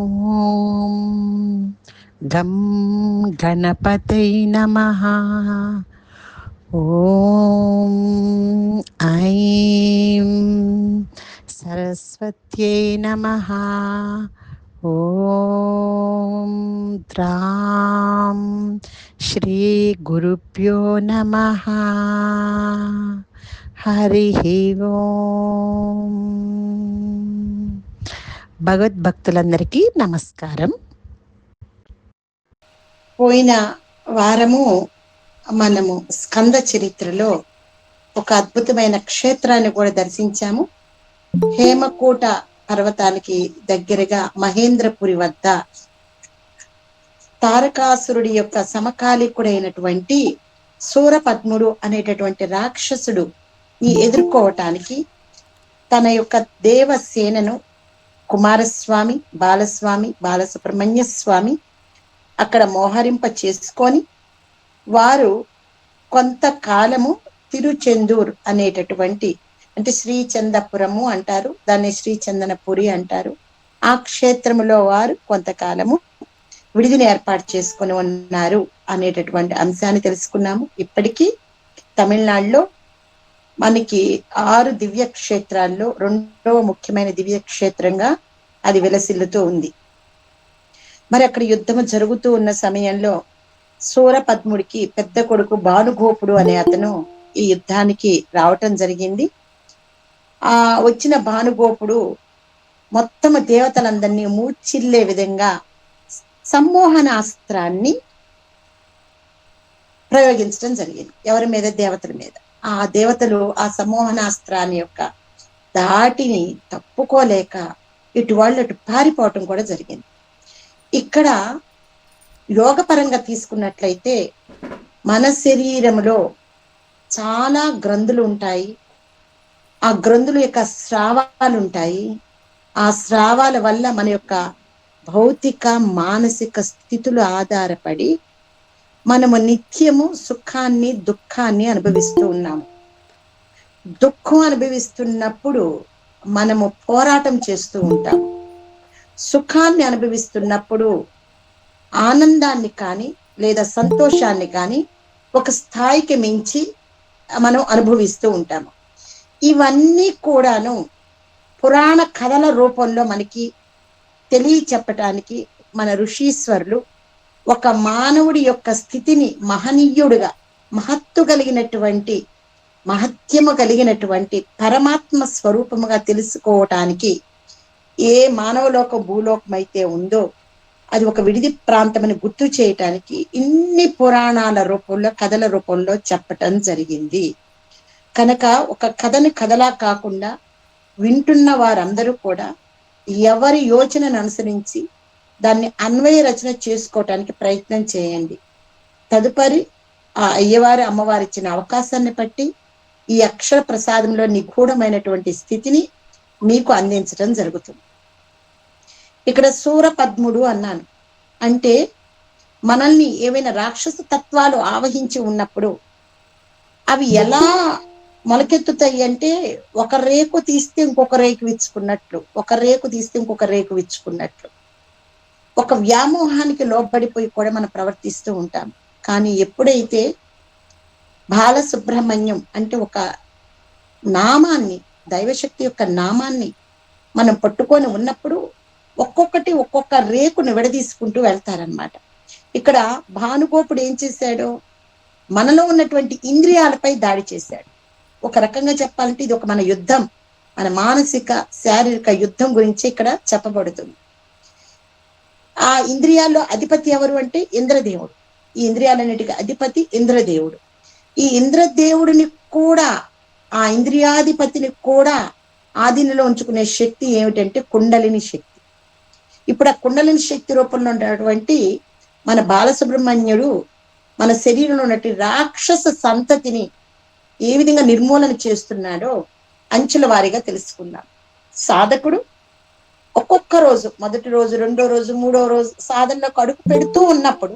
ఓం గం గణపతై నమః. ఓం ఐం సరస్వత్యై నమః. ఓం త్రాం శ్రీ గురుభ్యో నమః. హరి ఓం. భగవద్భక్తులందరికీ నమస్కారం. పోయిన వారము మనము స్కంద చరిత్రలో ఒక అద్భుతమైన క్షేత్రాన్ని కూడా దర్శించాము. హేమకూట పర్వతానికి దగ్గరగా మహేంద్రపురి వద్ద తారకాసురుడి యొక్క సమకాలీకుడైనటువంటి సూరపద్ముడు అనేటటువంటి రాక్షసుడు ఎదుర్కోవటానికి తన యొక్క దేవసేనను కుమారస్వామి, బాలస్వామి, బాలసుబ్రహ్మణ్య స్వామి అక్కడ మోహరింప చేసుకొని వారు కొంతకాలము తిరుచెందూర్ అనేటటువంటి, అంటే శ్రీచందపురము అంటారు, దాన్ని శ్రీచందనపురి అంటారు, ఆ క్షేత్రములో వారు కొంతకాలము విడిదిని ఏర్పాటు చేసుకొని ఉన్నారు అనేటటువంటి అంశాన్ని తెలుసుకున్నాము. ఇప్పటికీ తమిళనాడులో మనకి 6 దివ్య క్షేత్రాల్లో 2వ ముఖ్యమైన దివ్య క్షేత్రంగా అది విలసిల్లుతూ ఉంది. మరి అక్కడ యుద్ధము జరుగుతూ ఉన్న సమయంలో సూరపద్ముడికి పెద్ద కొడుకు భానుగోపుడు అనే అతను ఈ యుద్ధానికి రావటం జరిగింది. ఆ వచ్చిన భానుగోపుడు మొత్తము దేవతలందరినీ మూర్చిల్లే విధంగా సమ్మోహనాస్త్రాన్ని ప్రయోగించడం జరిగింది. ఎవరి మీద? దేవతల మీద. ఆ దేవతలు ఆ సమ్మోహనాస్త్రాన్ని యొక్క దాటిని తప్పుకోలేక ఇటు వాళ్ళు అటు పారిపోవటం కూడా జరిగింది. ఇక్కడ యోగపరంగా తీసుకున్నట్లయితే మన శరీరంలో చాలా గ్రంథులు ఉంటాయి. ఆ గ్రంథుల యొక్క స్రావాలు ఉంటాయి. ఆ స్రావాల వల్ల మన యొక్క భౌతిక మానసిక స్థితులు ఆధారపడి మనము నిత్యము సుఖాన్ని దుఃఖాన్ని అనుభవిస్తూ ఉన్నాము. దుఃఖం అనుభవిస్తున్నప్పుడు మనము పోరాటం చేస్తూ ఉంటాము. సుఖాన్ని అనుభవిస్తున్నప్పుడు ఆనందాన్ని కానీ లేదా సంతోషాన్ని కానీ ఒక స్థాయికి మించి మనం అనుభవిస్తూ ఉంటాము. ఇవన్నీ కూడాను పురాణ కథల రూపంలో మనకి తెలియచెప్పటానికి మన ఋషీశ్వరులు ఒక మానవుడి యొక్క స్థితిని మహనీయుడుగా, మహత్తు కలిగినటువంటి, మహత్యము కలిగినటువంటి పరమాత్మ స్వరూపముగా తెలుసుకోవటానికి ఏ మానవలోకం భూలోకం అయితే ఉందో అది ఒక విడిది ప్రాంతమని గుర్తు చేయటానికి ఇన్ని పురాణాల రూపంలో, కథల రూపంలో చెప్పటం జరిగింది. కనుక ఒక కథని కథలా కాకుండా వింటున్న వారందరూ కూడా ఎవరి యోచనను అనుసరించి దాన్ని అన్వయ రచన చేసుకోవటానికి ప్రయత్నం చేయండి. తదుపరి ఆ అయ్యవారి అమ్మవారి ఇచ్చిన అవకాశాన్ని బట్టి ఈ అక్షర ప్రసాదంలో నిగూఢమైనటువంటి స్థితిని మీకు అందించడం జరుగుతుంది. ఇక్కడ సూరపద్ముడు అన్నాను అంటే మనల్ని ఏవైనా రాక్షస తత్వాలు ఆవహించి ఉన్నప్పుడు అవి ఎలా మొలకెత్తుతాయి అంటే ఒక రేకు తీస్తే ఇంకొక రేకు విచ్చుకున్నట్లు, ఒక రేకు తీస్తే ఇంకొక రేకు విచ్చుకున్నట్లు ఒక వ్యామోహానికి లోబడిపోయి కూడా మనం ప్రవర్తిస్తూ ఉంటాం. కానీ ఎప్పుడైతే బాలసుబ్రహ్మణ్యం అంటే ఒక నామాన్ని, దైవశక్తి యొక్క నామాన్ని మనం పట్టుకొని ఉన్నప్పుడు ఒక్కొక్కటి ఒక్కొక్క రేకును విడదీసుకుంటూ వెళ్తారనమాట. ఇక్కడ భానుగోపుడు ఏం చేశాడు? మనలో ఉన్నటువంటి ఇంద్రియాలపై దాడి చేశాడు. ఒక రకంగా చెప్పాలంటే ఇది ఒక మన యుద్ధం, మన మానసిక శారీరక యుద్ధం గురించి ఇక్కడ చెప్పబడుతుంది. ఆ ఇంద్రియాల్లో అధిపతి ఎవరు అంటే ఇంద్రదేవుడు. ఈ ఇంద్రియాలన్నిటికీ అధిపతి ఇంద్రదేవుడు. ఈ ఇంద్రదేవుడిని కూడా, ఆ ఇంద్రియాధిపతిని కూడా ఆధీనంలో ఉంచుకునే శక్తి ఏమిటంటే కుండలిని శక్తి. ఇప్పుడు ఆ కుండలిని శక్తి రూపంలో ఉన్నటువంటి మన బాలసుబ్రహ్మణ్యుడు మన శరీరంలో ఉన్నటువంటి రాక్షస సంతతిని ఏ విధంగా నిర్మూలన చేస్తున్నాడో అంచుల వారీగా తెలుసుకున్నాం. సాధకుడు ఒక్కొక్క రోజు, మొదటి రోజు, రెండో రోజు, మూడో రోజు సాధనలోకి అడుగు పెడుతూ ఉన్నప్పుడు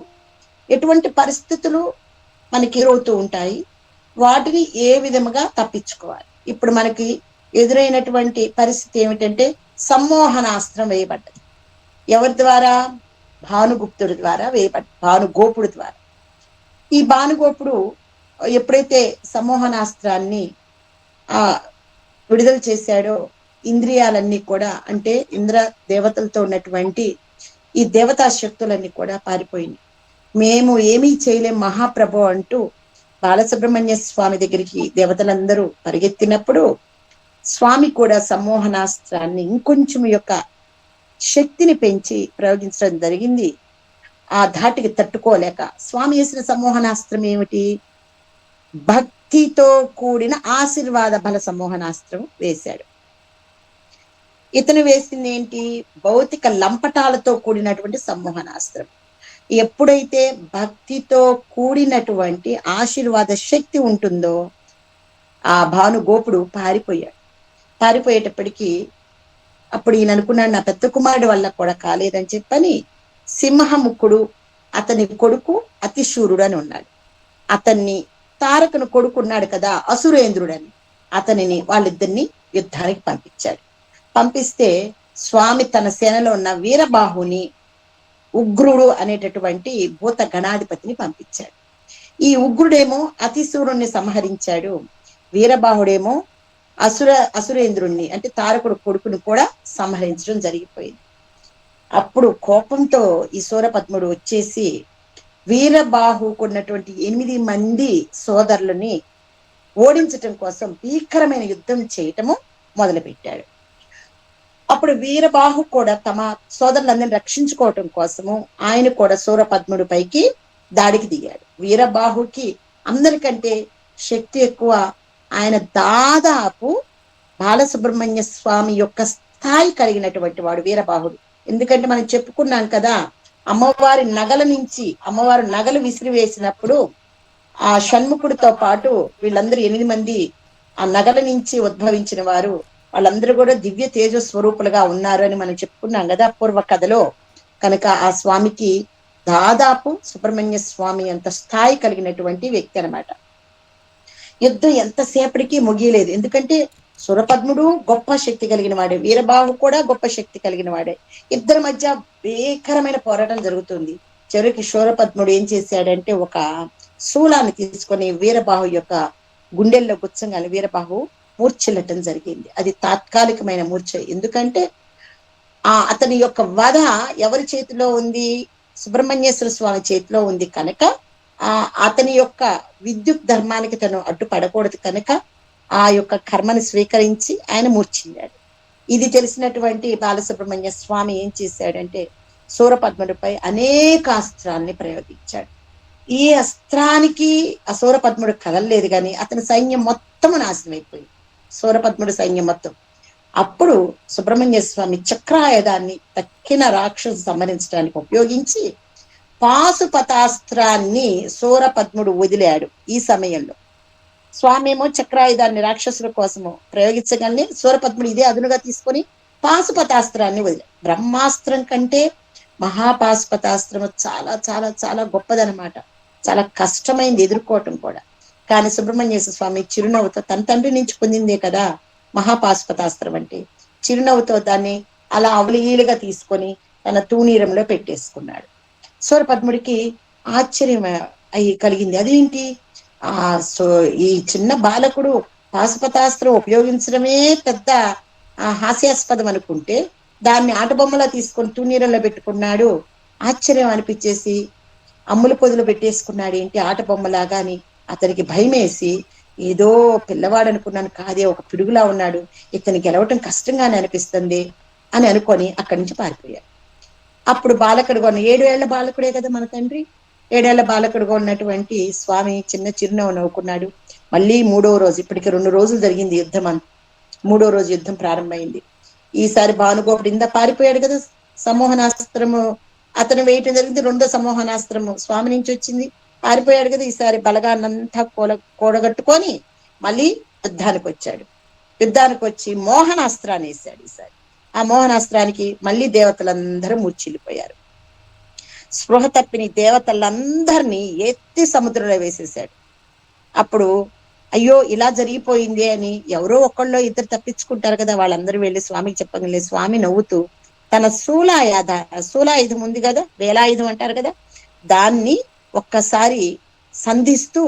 ఎటువంటి పరిస్థితులు మనకి ఎదురవుతూ ఉంటాయి, వాటిని ఏ విధముగా తప్పించుకోవాలి. ఇప్పుడు మనకి ఎదురైనటువంటి పరిస్థితి ఏమిటంటే సమ్మోహనాస్త్రం వేయబడ్డది. ఎవరి ద్వారా? భానుగుప్తుడి ద్వారా భానుగోపుడు ద్వారా. ఈ భానుగోపుడు ఎప్పుడైతే సమ్మోహనాస్త్రాన్ని ఆ విడుదల చేశాడో, ఇంద్రియాలన్నీ కూడా, అంటే ఇంద్ర దేవతలతో ఉన్నటువంటి ఈ దేవతా శక్తులన్నీ కూడా పారిపోయినాయి. మేము ఏమీ చేయలేం మహాప్రభు అంటూ బాలసుబ్రహ్మణ్య స్వామి దగ్గరికి దేవతలందరూ పరిగెత్తినప్పుడు స్వామి కూడా సమ్మోహనాస్త్రాన్ని ఇంకొంచెం యొక్క శక్తిని పెంచి ప్రయోగించడం జరిగింది. ఆ ధాటికి తట్టుకోలేక స్వామి వేసిన సమ్మోహనాస్త్రం ఏమిటి? భక్తితో కూడిన ఆశీర్వాద బల సమ్మోహనాస్త్రం వేశాడు. ఇతను వేసింది ఏంటి? భౌతిక లంపటాలతో కూడినటువంటి సమ్మోహనాస్త్రం. ఎప్పుడైతే భక్తితో కూడినటువంటి ఆశీర్వాద శక్తి ఉంటుందో ఆ భానుగోపుడు పారిపోయాడు. పారిపోయేటప్పటికీ అప్పుడు ఈయన అనుకున్నాడు, నా పెద్ద కుమారుడు వల్ల కూడా కాలేదని చెప్పని సింహముఖుడు అతని కొడుకు అతిశూరుడు అని ఉన్నాడు. అతన్ని తారకును కొడుకున్నాడు కదా అసురేంద్రుడని, అతనిని వాళ్ళిద్దరిని యుద్ధానికి పంపించాడు. పంపిస్తే స్వామి తన సేనలో ఉన్న వీరబాహుని, ఉగ్రుడు అనేటటువంటి భూత గణాధిపతిని పంపించాడు. ఈ ఉగ్రుడేమో అతిశూరుణ్ణి సంహరించాడు, వీరబాహుడేమో అసురేంద్రుణ్ణి అంటే తారకుడు కొడుకుని కూడా సంహరించడం జరిగిపోయింది. అప్పుడు కోపంతో ఈ సూరపద్ముడు వచ్చేసి వీరబాహుకున్నటువంటి 8 మంది సోదరులని ఓడించటం కోసం భీకరమైన యుద్ధం చేయటము మొదలుపెట్టాడు. అప్పుడు వీరబాహు కూడా తమ సోదరులందరినీ రక్షించుకోవటం కోసము ఆయన కూడా సూరపద్ముడి పైకి దాడికి దిగాడు. వీరబాహుకి అందరికంటే శక్తి ఎక్కువ. ఆయన దాదాపు బాలసుబ్రహ్మణ్య స్వామి యొక్క స్థాయి కలిగినటువంటి వాడు వీరబాహుడు. ఎందుకంటే మనం చెప్పుకున్నాం కదా, అమ్మవారి నగల నుంచి అమ్మవారు నగలు విసిరి వేసినప్పుడు ఆ షణ్ముఖుడితో పాటు వీళ్ళందరూ 8 మంది ఆ నగల నుంచి ఉద్భవించిన వారు, వాళ్ళందరూ కూడా దివ్య తేజ స్వరూపులుగా ఉన్నారు అని మనం చెప్పుకున్నాం కదా పూర్వ కథలో. కనుక ఆ స్వామికి దాదాపు సుబ్రహ్మణ్య స్వామి అంత స్థాయి కలిగినటువంటి వ్యక్తి అనమాట. యుద్ధం ఎంతసేపటికి ముగియలేదు. ఎందుకంటే సురపద్ముడు గొప్ప శక్తి కలిగిన వాడే, వీరబాహు కూడా గొప్ప శక్తి కలిగిన వాడే. ఇద్దరి మధ్య భీకరమైన పోరాటం జరుగుతుంది. చివరికి శూరపద్ముడు ఏం చేశాడంటే ఒక శూలాన్ని తీసుకొని వీరబాహు యొక్క గుండెల్లో గుచ్చంగానే వీరబాహు మూర్ఛిల్లటం జరిగింది. అది తాత్కాలికమైన మూర్ఛ. ఎందుకంటే అతని యొక్క వధ ఎవరి చేతిలో ఉంది? సుబ్రహ్మణ్యేశ్వర స్వామి చేతిలో ఉంది కనుక అతని యొక్క విద్యుత్ ధర్మానికి తను అడ్డుపడకూడదు కనుక ఆ యొక్క కర్మని స్వీకరించి ఆయన మూర్ఛిల్లాడు. ఇది తెలిసినటువంటి బాలసుబ్రహ్మణ్య స్వామి ఏం చేశాడంటే సూరపద్ముడిపై అనేక అస్త్రాల్ని ప్రయోగించాడు. ఈ అస్త్రానికి సూరపద్ముడు కదలలేదు కానీ అతని సైన్యం మొత్తం నాశనం అయిపోయింది, సూరపద్ముడి సైన్యం మొత్తం. అప్పుడు సుబ్రహ్మణ్య స్వామి చక్రాయుధాన్ని తక్కిన రాక్షసు సంహరించడానికి ఉపయోగించి పాశుపతాస్త్రాన్ని సూరపద్ముడు వదిలాడు. ఈ సమయంలో స్వామి ఏమో చక్రాయుధాన్ని రాక్షసుల కోసము ప్రయోగించగానే సూరపద్ముడు ఇదే అదునుగా తీసుకొని పాశుపతాస్త్రాన్ని వదిలాడు. బ్రహ్మాస్త్రం కంటే మహాపాశుపతాస్త్రము చాలా చాలా చాలా గొప్పదనమాట. చాలా కష్టమైంది ఎదుర్కోవటం కూడా. కానీ సుబ్రహ్మణ్యేశ్వర స్వామి చిరునవ్వుతో తన తండ్రి నుంచి పొందిందే కదా మహాపాశుపతాస్త్రం అంటే, చిరునవ్వుతో దాన్ని అలా అవలీలుగా తీసుకొని తన తూణీరంలో పెట్టేసుకున్నాడు. సూరపద్ముడికి ఆశ్చర్యం కలిగింది. అదేంటి ఈ చిన్న బాలకుడు పాశుపతాస్త్రం ఉపయోగించడమే పెద్ద హాస్యాస్పదం అనుకుంటే దాన్ని ఆటబొమ్మలా తీసుకొని తూనీరంలో పెట్టుకున్నాడు. ఆశ్చర్యం అనిపించేసి అమ్ముల పొదులు పెట్టేసుకున్నాడు ఏంటి ఆటబొమ్మలాగా అని అతనికి భయమేసి, ఏదో పిల్లవాడు అనుకున్నాను కాదే ఒక పిడుగులా ఉన్నాడు, ఇతను గెలవటం కష్టంగానే అనిపిస్తుంది అని అనుకొని అక్కడి నుంచి పారిపోయాడు. అప్పుడు బాలకుడుగా ఉన్న 7 ఏళ్ల బాలకుడే కదా మన తండ్రి, 7 ఏళ్ల బాలకుడుగా ఉన్నటువంటి స్వామి చిన్న చిరునవ్వు నవ్వుకున్నాడు. మళ్ళీ 3వ రోజు, ఇప్పటికి 2 రోజులు జరిగింది యుద్ధం అంతా, 3వ రోజు యుద్ధం ప్రారంభమైంది. ఈసారి భానుగోపుడు ఇందా పారిపోయాడు కదా, సమ్మోహనాస్త్రము అతను వేయటం జరిగింది. 2వ సమ్మోహనాస్త్రము స్వామి నుంచి వచ్చింది, పారిపోయాడు కదా. ఈసారి బలగాన్నంతా కూడగట్టుకొని మళ్ళీ యుద్ధానికి వచ్చాడు. యుద్ధానికి వచ్చి మోహనాస్త్రాన్ని వేశాడు. ఈసారి ఆ మోహనాస్త్రానికి మళ్ళీ దేవతలందరూ మూర్ఛిల్లిపోయారు. స్పృహ తప్పిని దేవతలందరినీ ఎత్తి సముద్రంలో వేసేసాడు. అప్పుడు అయ్యో ఇలా జరిగిపోయింది అని ఎవరో ఒకళ్ళో ఇద్దరు తప్పించుకుంటారు కదా, వాళ్ళందరూ వెళ్ళి స్వామికి చెప్పగలే. స్వామి నవ్వుతూ తన శూలాయుధం ఉంది కదా, వేలాయుధం అంటారు కదా, దాన్ని ఒక్కసారి సంధిస్తూ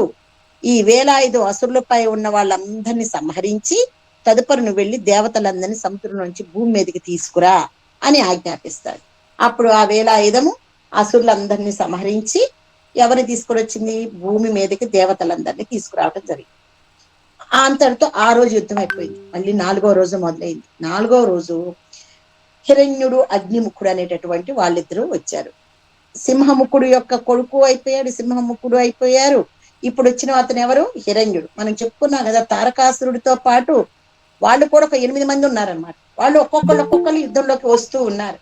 ఈ వేలాయుధం అసురులపై ఉన్న వాళ్ళందరినీ సంహరించి తదుపరి నువ్వు వెళ్ళి దేవతలందరినీ సముద్రం నుంచి భూమి మీదకి తీసుకురా అని ఆజ్ఞాపిస్తాడు. అప్పుడు ఆ వేలాయుధము అసురులందరినీ సంహరించి ఎవరిని తీసుకుని వచ్చింది, భూమి మీదకి దేవతలందరినీ తీసుకురావడం జరిగింది. అంతటితో ఆ రోజు యుద్ధం అయిపోయింది. మళ్ళీ 4వ రోజు మొదలైంది. 4వ రోజు హిరణ్యుడు అగ్నిముఖుడు అనేటటువంటి వాళ్ళిద్దరూ వచ్చారు. సింహముఖుడు యొక్క కొడుకు అయిపోయాడు, సింహముఖుడు అయిపోయారు. ఇప్పుడు వచ్చిన అతను ఎవరు, హిరణ్యుడు. మనం చెప్పుకున్నాం కదా, తారకాసురుడితో పాటు వాళ్ళు కూడా ఒక 8 మంది ఉన్నారనమాట. వాళ్ళు ఒక్కొక్కళ్ళు యుద్ధంలోకి వస్తూ ఉన్నారు.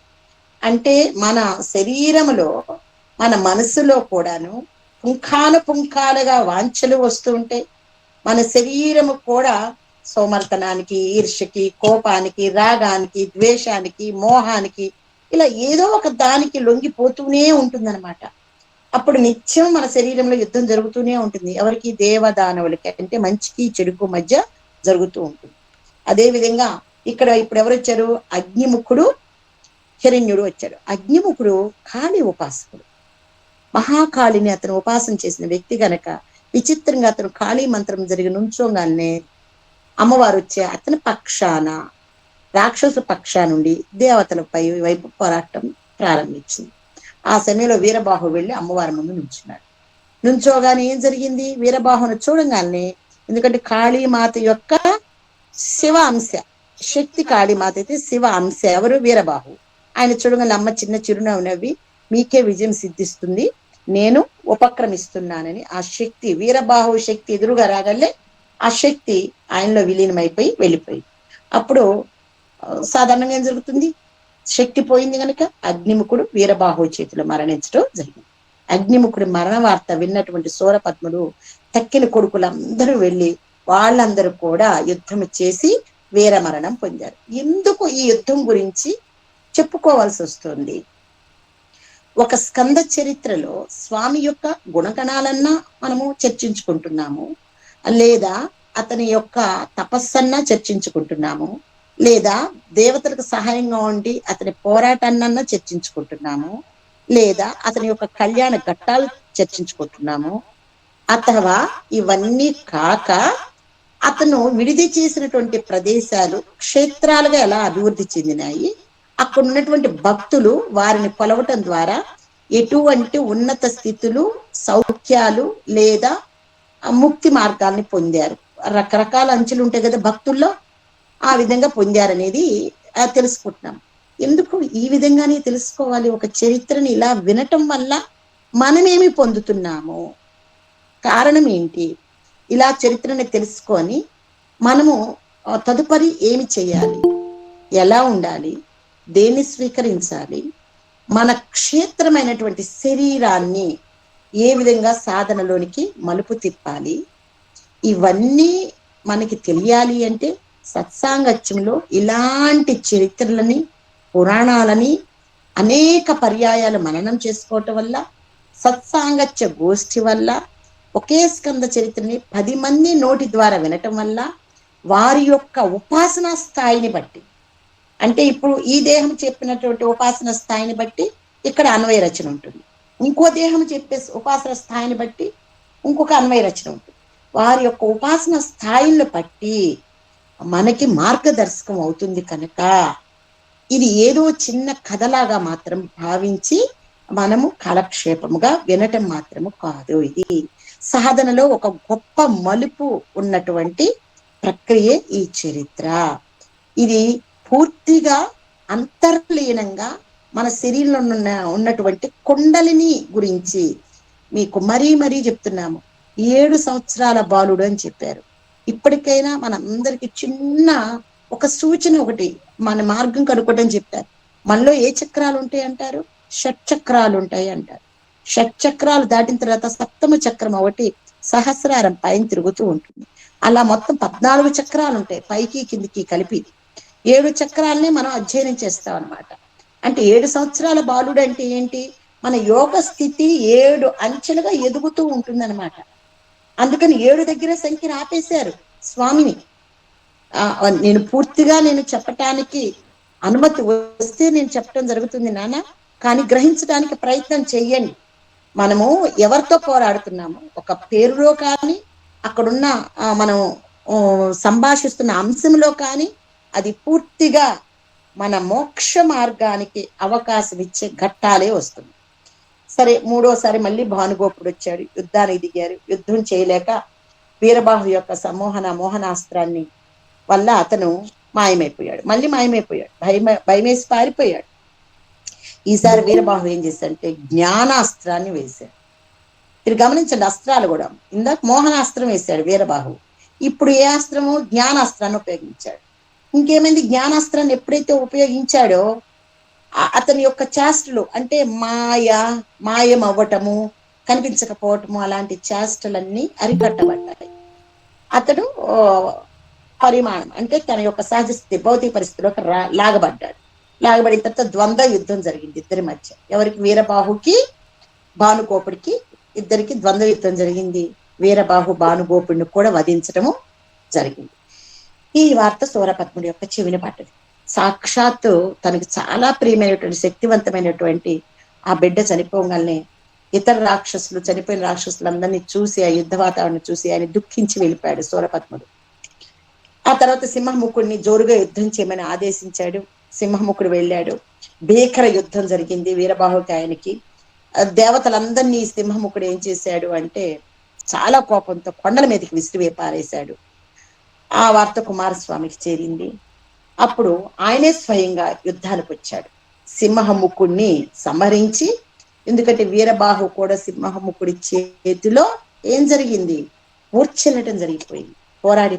అంటే మన శరీరములో, మన మనసులో కూడాను పుంఖానుపుంఖాలుగా వాంఛలు వస్తూ ఉంటాయి. మన శరీరము కూడా సోమర్తనానికి, ఈర్ష్యకి, కోపానికి, రాగానికి, ద్వేషానికి, మోహానికి, ఇలా ఏదో ఒక దానికి లొంగిపోతూనే ఉంటుందన్నమాట. అప్పుడు నిత్యం మన శరీరంలో యుద్ధం జరుగుతూనే ఉంటుంది. ఎవరికి, దేవదానవులకి, అంటే మంచికి చెడుకు మధ్య జరుగుతూ ఉంటుంది. అదే విధంగా ఇప్పుడు ఎవరు వచ్చారు, అగ్నిముఖుడు హిరణ్యుడు వచ్చాడు. అగ్నిముఖుడు కాళీ ఉపాసకుడు, మహాకాళిని అతను ఉపాసన చేసిన వ్యక్తి గనక విచిత్రంగా అతను కాళీ మంత్రం జరిగి నుంచోగానే అమ్మవారు వచ్చే అతని పక్షాన, రాక్షసు పక్షా నుండి దేవతలపై వైపు పోరాటం ప్రారంభించింది. ఆ సమయంలో వీరబాహు వెళ్ళి అమ్మవారి ముందు నుంచున్నాడు. నుంచోగానే ఏం జరిగింది, వీరబాహును చూడగానే, ఎందుకంటే కాళీమాత యొక్క శివ అంశ, శక్తి కాళీమాత అయితే శివ అంశ ఎవరు, వీరబాహు. ఆయన చూడగానే అమ్మ చిన్న చిరునవ్వు నవ్వి, మీకే విజయం సిద్ధిస్తుంది, నేను ఉపక్రమిస్తున్నానని ఆ శక్తి, వీరబాహు శక్తి ఎదురుగా రాగలే ఆ శక్తి ఆయనలో విలీనమైపోయి వెళ్ళిపోయింది. అప్పుడు సాధారణంగా ఏం జరుగుతుంది, శక్తి పోయింది కనుక అగ్నిముఖుడు వీరబాహు చేతిలో మరణించడం జరిగింది. అగ్నిముఖుడి మరణ వార్త విన్నటువంటి సూరపద్ముడు తక్కిన కొడుకులందరూ వెళ్ళి వాళ్ళందరూ కూడా యుద్ధం చేసి వీరమరణం పొందారు. ఎందుకు ఈ యుద్ధం గురించి చెప్పుకోవాల్సి వస్తుంది, ఒక స్కంద చరిత్రలో స్వామి యొక్క గుణగణాలన్నా మనము చర్చించుకుంటున్నాము, లేదా అతని యొక్క తపస్సన్నా చర్చించుకుంటున్నాము, లేదా దేవతలకు సహాయంగా ఉండి అతని పోరాటాన్నన్నా చర్చించుకుంటున్నాము, లేదా అతని యొక్క కళ్యాణ ఘట్టాలు చర్చించుకుంటున్నాము. అథవా ఇవన్నీ కాక అతను విడిది చేసినటువంటి ప్రదేశాలు క్షేత్రాలుగా ఎలా అభివృద్ధి చెందినాయి, అక్కడ ఉన్నటువంటి భక్తులు వారిని కొలవటం ద్వారా ఎటువంటి ఉన్నత స్థితులు, సౌఖ్యాలు లేదా ముక్తి మార్గాల్ని పొందారు. రకరకాల అంచులు ఉంటాయి కదా భక్తుల్లో, ఆ విధంగా పొందారనేది తెలుసుకుంటున్నాం. ఎందుకు ఈ విధంగానే తెలుసుకోవాలి, ఒక చరిత్రని ఇలా వినటం వల్ల మనమేమి పొందుతున్నాము, కారణం ఏంటి, ఇలా చరిత్రని తెలుసుకొని మనము తదుపరి ఏమి చేయాలి, ఎలా ఉండాలి, దేన్ని స్వీకరించాలి, మన క్షేత్రమైనటువంటి శరీరాన్ని ఏ విధంగా సాధనలోనికి మలుపు తిప్పాలి, ఇవన్నీ మనకి తెలియాలి అంటే సత్సాంగత్యంలో ఇలాంటి చరిత్రలని, పురాణాలని అనేక పర్యాయాలు మననం చేసుకోవటం వల్ల, సత్సాంగత్య గోష్ఠి వల్ల, ఒకే స్కంద చరిత్రని 10 మంది నోటి ద్వారా వినటం వల్ల వారి యొక్క ఉపాసనా స్థాయిని బట్టి, అంటే ఇప్పుడు ఈ దేహం చెప్పినటువంటి ఉపాసన స్థాయిని బట్టి ఇక్కడ అన్వయ రచన ఉంటుంది, ఇంకో దేహం చెప్పే ఉపాసన స్థాయిని బట్టి ఇంకొక అన్వయ రచన ఉంటుంది. వారి యొక్క ఉపాసన స్థాయిలను బట్టి మనకి మార్గదర్శకం అవుతుంది కనుక ఇది ఏదో చిన్న కథలాగా మాత్రం భావించి మనము కాలక్షేపముగా వినటం మాత్రము కాదు. ఇది సాధనలో ఒక గొప్ప మలుపు ఉన్నటువంటి ప్రక్రియ ఈ చరిత్ర. ఇది పూర్తిగా అంతర్లీనంగా మన శరీరంలో ఉన్నటువంటి కుండలిని గురించి మీకు మరీ చెప్తున్నాము. 7 సంవత్సరాల బాలుడు అని చెప్పారు. ఇప్పటికైనా మనందరికి చిన్న ఒక సూచన, ఒకటి మన మార్గం కనుక్కోవడం చెప్పారు. మనలో ఏ చక్రాలు ఉంటాయి అంటారు, షట్చక్రాలు ఉంటాయి అంటారు. షట్చక్రాలు దాటిన తర్వాత 7వ చక్రం ఒకటి సహస్రారం పైన తిరుగుతూ ఉంటుంది. అలా మొత్తం 14 చక్రాలు ఉంటాయి, పైకి కిందికి కలిపి. 7 చక్రాలనే మనం అధ్యయనం చేస్తాం అనమాట. అంటే 7 సంవత్సరాల బాలుడు అంటే ఏంటి, మన యోగ స్థితి 7 అంచెలుగా ఎదుగుతూ ఉంటుందన్నమాట. అందుకని 7 దగ్గర సంఖ్యను ఆపేశారు స్వామిని. నేను పూర్తిగా చెప్పటానికి అనుమతి వస్తే నేను చెప్పడం జరుగుతుంది నాన్న, కానీ గ్రహించడానికి ప్రయత్నం చెయ్యండి. మనము ఎవరితో పోరాడుతున్నాము, ఒక పేరులో కానీ అక్కడున్న మనం సంభాషిస్తున్న అంశంలో కానీ అది పూర్తిగా మన మోక్ష మార్గానికి అవకాశం ఇచ్చే ఘట్టాలే వస్తుంది. సరే, మూడోసారి మళ్ళీ భానుగోపుడు వచ్చాడు, యుద్ధానికి దిగారు. యుద్ధం చేయలేక వీరబాహు యొక్క మోహనాస్త్రాన్ని వల్ల అతను మాయమైపోయాడు, మళ్ళీ మాయమైపోయాడు, భయమేసి పారిపోయాడు. ఈసారి వీరబాహు ఏం చేశాడంటే జ్ఞానాస్త్రాన్ని వేశాడు. మీరు గమనించండి, అస్త్రాలు కూడా ఇందాక మోహనాస్త్రం వేశాడు వీరబాహు, ఇప్పుడు ఏ అస్త్రము? జ్ఞానాస్త్రాన్ని ఉపయోగించాడు. ఇంకేమైంది, జ్ఞానాస్త్రాన్ని ఎప్పుడైతే ఉపయోగించాడో అతని యొక్క చేష్టలు అంటే మాయం అవ్వటము, కనిపించకపోవటము, అలాంటి చేష్టలన్నీ అరికట్టబడ్డాయి. అతడు పరిమాణం అంటే తన యొక్క సహజ స్థితి భౌతిక పరిస్థితిలోకి లాగబడ్డాడు. లాగబడిన తర్వాత ద్వంద్వ యుద్ధం జరిగింది ఇద్దరి మధ్య. ఎవరికి? వీరబాహుకి భానుగోపుడికి ఇద్దరికి ద్వంద్వ యుద్ధం జరిగింది. వీరబాహు భానుగోపుడిని కూడా వధించటము జరిగింది. ఈ వార్త సూరపద్ముడి యొక్క చెవిని పడ్డది. సాక్షాత్తు తనకి చాలా ప్రియమైనటువంటి శక్తివంతమైనటువంటి ఆ బిడ్డ చనిపోగానే ఇతర రాక్షసులు, చనిపోయిన రాక్షసులందరినీ చూసి ఆ యుద్ధ వాతావరణం చూసి ఆయన దుఃఖించి వెళ్ళిపోయాడు సూరపద్ముడు. ఆ తర్వాత సింహముఖుడిని జోరుగా యుద్ధం చేయమని ఆదేశించాడు. సింహముఖుడు వెళ్ళాడు. భీకర యుద్ధం జరిగింది వీరబాహుకి ఆయనకి. దేవతలందరినీ సింహముఖుడు ఏం చేశాడు అంటే చాలా కోపంతో కొండల మీదకి విసిరివే పారేశాడు. ఆ వార్త కుమారస్వామికి చేరింది. అప్పుడు ఆయనే స్వయంగా యుద్ధానికి వచ్చాడు. సింహముఖుడిని సంహరించి, ఎందుకంటే వీరబాహు కూడా సింహముఖుడి చేతిలో ఏం జరిగింది? మూర్ఛనటం జరిగిపోయింది. పోరాడి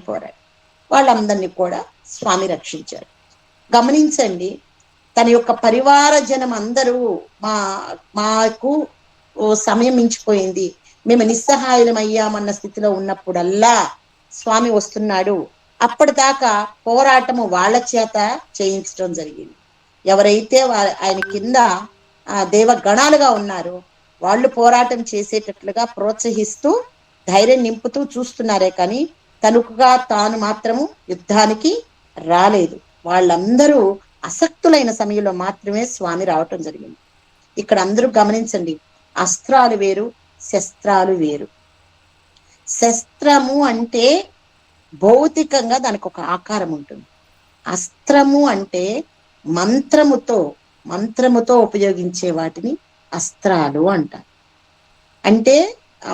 వాళ్ళందరినీ కూడా స్వామి రక్షించారు. గమనించండి, తన యొక్క పరివార జనం అందరూ మాకు సమయం మించిపోయింది, మేము నిస్సహాయులమయ్యామన్న స్థితిలో ఉన్నప్పుడల్లా స్వామి వస్తున్నాడు. అప్పటిదాకా పోరాటము వాళ్ళ చేత చేయించడం జరిగింది. ఎవరైతే ఆయన కింద దేవగణాలుగా ఉన్నారో వాళ్ళు పోరాటం చేసేటట్లుగా ప్రోత్సహిస్తూ ధైర్యం నింపుతూ చూస్తున్నారే కానీ తనుకుగా తాను మాత్రము యుద్ధానికి రాలేదు. వాళ్ళందరూ అసక్తులైన సమయంలో మాత్రమే స్వామి రావటం జరిగింది. ఇక్కడ అందరూ గమనించండి, అస్త్రాలు వేరు, శస్త్రాలు వేరు. శస్త్రము అంటే భౌతికంగా దానికి ఒక ఆకారం ఉంటుంది. అస్త్రము అంటే మంత్రముతో ఉపయోగించే వాటిని అస్త్రాలు అంటారు. అంటే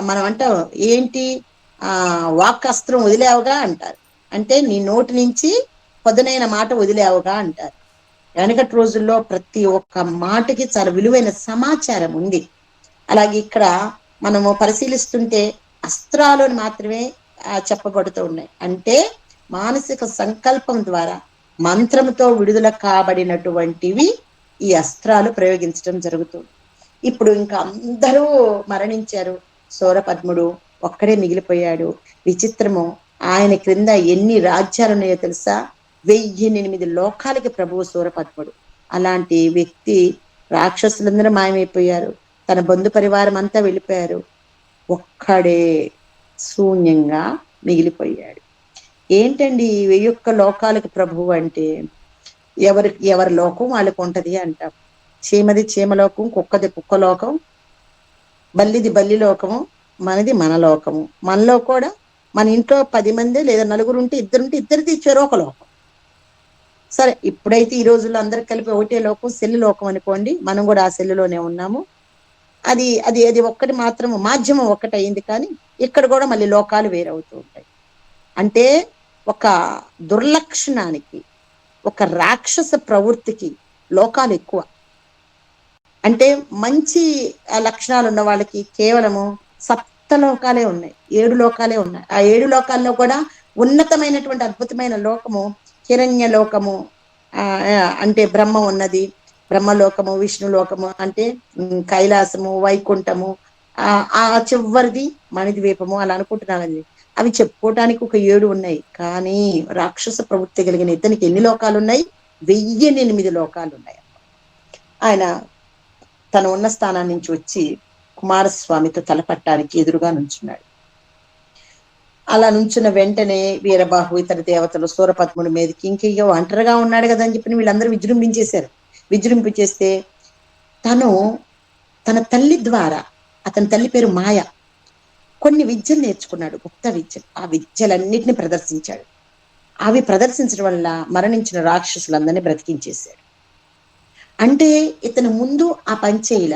మనం అంటాం ఏంటి, వాక్ అస్త్రం వదిలేవుగా అంటారు. అంటే నీ నోటి నుంచి పదునైన మాట వదిలేవుగా అంటారు. వెనకటి రోజుల్లో ప్రతి ఒక్క మాటకి చాలా విలువైన సమాచారం ఉంది. అలాగే ఇక్కడ మనము పరిశీలిస్తుంటే అస్త్రాలు మాత్రమే చెప్పబడుతూ ఉన్నాయి. అంటే మానసిక సంకల్పం ద్వారా మంత్రంతో విడుదల కాబడినటువంటివి ఈ అస్త్రాలు ప్రయోగించడం జరుగుతుంది. ఇప్పుడు ఇంకా అందరూ మరణించారు, సూరపద్ముడు ఒక్కడే మిగిలిపోయాడు. విచిత్రము, ఆయన క్రింద ఎన్ని రాజ్యాలు ఉన్నాయో తెలుసా? 1008 లోకాలకి ప్రభువు సూరపద్ముడు. అలాంటి వ్యక్తి రాక్షసులందరూ మాయమైపోయారు, తన బంధు పరివారం అంతా వెళ్ళిపోయారు, ఒక్కడే శూన్యంగా మిగిలిపోయాడు. ఏంటండి 1001 లోకాలకు ప్రభువు అంటే? ఎవరి లోకం వాళ్ళకు ఉంటది అంటాం. చీమది చీమలోకం, కుక్కది కుక్కలోకం, బల్లిది బల్లి లోకము, మనది మన లోకము. మనలో కూడా మన ఇంట్లో 10 మంది లేదా నలుగురు ఉంటే ఇద్దరిది చెరొక లోకం. సరే, ఇప్పుడైతే ఈ రోజుల్లో అందరు కలిపి ఒకటే లోకం, సెల్లు లోకం అనుకోండి. మనం కూడా ఆ సెల్లులోనే ఉన్నాము. అది అది అది ఒక్కటి మాత్రం మాధ్యమం ఒక్కటయింది, కానీ ఇక్కడ కూడా మళ్ళీ లోకాలు వేరవుతూ ఉంటాయి. అంటే ఒక దుర్లక్షణానికి, ఒక రాక్షస ప్రవృత్తికి లోకాలు ఎక్కువ. అంటే మంచి లక్షణాలు ఉన్న వాళ్ళకి కేవలము 7 లోకాలే ఉన్నాయి, 7 లోకాలే ఉన్నాయి. ఆ 7 లోకాల్లో కూడా ఉన్నతమైనటువంటి అద్భుతమైన లోకము హిరణ్య లోకము, అంటే బ్రహ్మ ఉన్నది, బ్రహ్మలోకము, విష్ణులోకము అంటే కైలాసము, వైకుంఠము, ఆ చివరిది మణిద్వీపము అలా అనుకుంటున్నానండి. అవి చెప్పుకోవటానికి ఒక 7 ఉన్నాయి. కానీ రాక్షస ప్రవృత్తి కలిగిన ఇతనికి ఎన్ని లోకాలు ఉన్నాయి? 1008 లోకాలు ఉన్నాయి. ఆయన తను ఉన్న స్థానం నుంచి వచ్చి కుమారస్వామితో తలపట్టానికి ఎదురుగా నుంచున్నాడు. అలా నుంచున్న వెంటనే వీరబాహు ఇతర దేవతలు సూరపద్ముడి మీదకి ఇంకయ్యో ఒంటరిగా ఉన్నాడు కదా అని చెప్పి వీళ్ళందరూ విజృంభించేశారు. విజృంభించేస్తే తను తన తల్లి ద్వారా, అతని తల్లి పేరు మాయ, కొన్ని విద్యలు నేర్చుకున్నాడు, గుప్త విద్యలు. ఆ విద్యలన్నిటిని ప్రదర్శించాడు. అవి ప్రదర్శించడం వల్ల మరణించిన రాక్షసులందరినీ బ్రతికించేశాడు. అంటే ఇతను ముందు ఆ పంచేయిల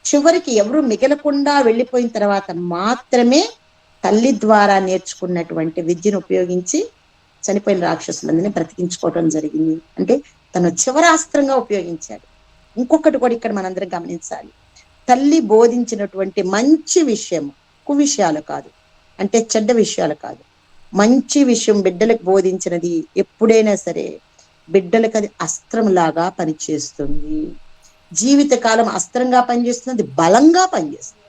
చివరికి ఎవరు మిగలకుండా వెళ్ళిపోయిన తర్వాత మాత్రమే తల్లి ద్వారా నేర్చుకున్నటువంటి విద్యను ఉపయోగించి చనిపోయిన రాక్షసులందరినీ బ్రతికించుకోవటం జరిగింది. అంటే తను చివరాస్త్రంగా ఉపయోగించాడు. ఇంకొకటి కూడా ఇక్కడ మనందరం గమనించాలి. తల్లి బోధించినటువంటి మంచి విషయం, కువిషయాలు కాదు, అంటే చెడ్డ విషయాలు కాదు, మంచి విషయం బిడ్డలకు బోధించినది ఎప్పుడైనా సరే బిడ్డలకు అది అస్త్రంలాగా పనిచేస్తుంది. జీవితకాలం అస్త్రంగా పనిచేస్తుంది, బలంగా పనిచేస్తుంది.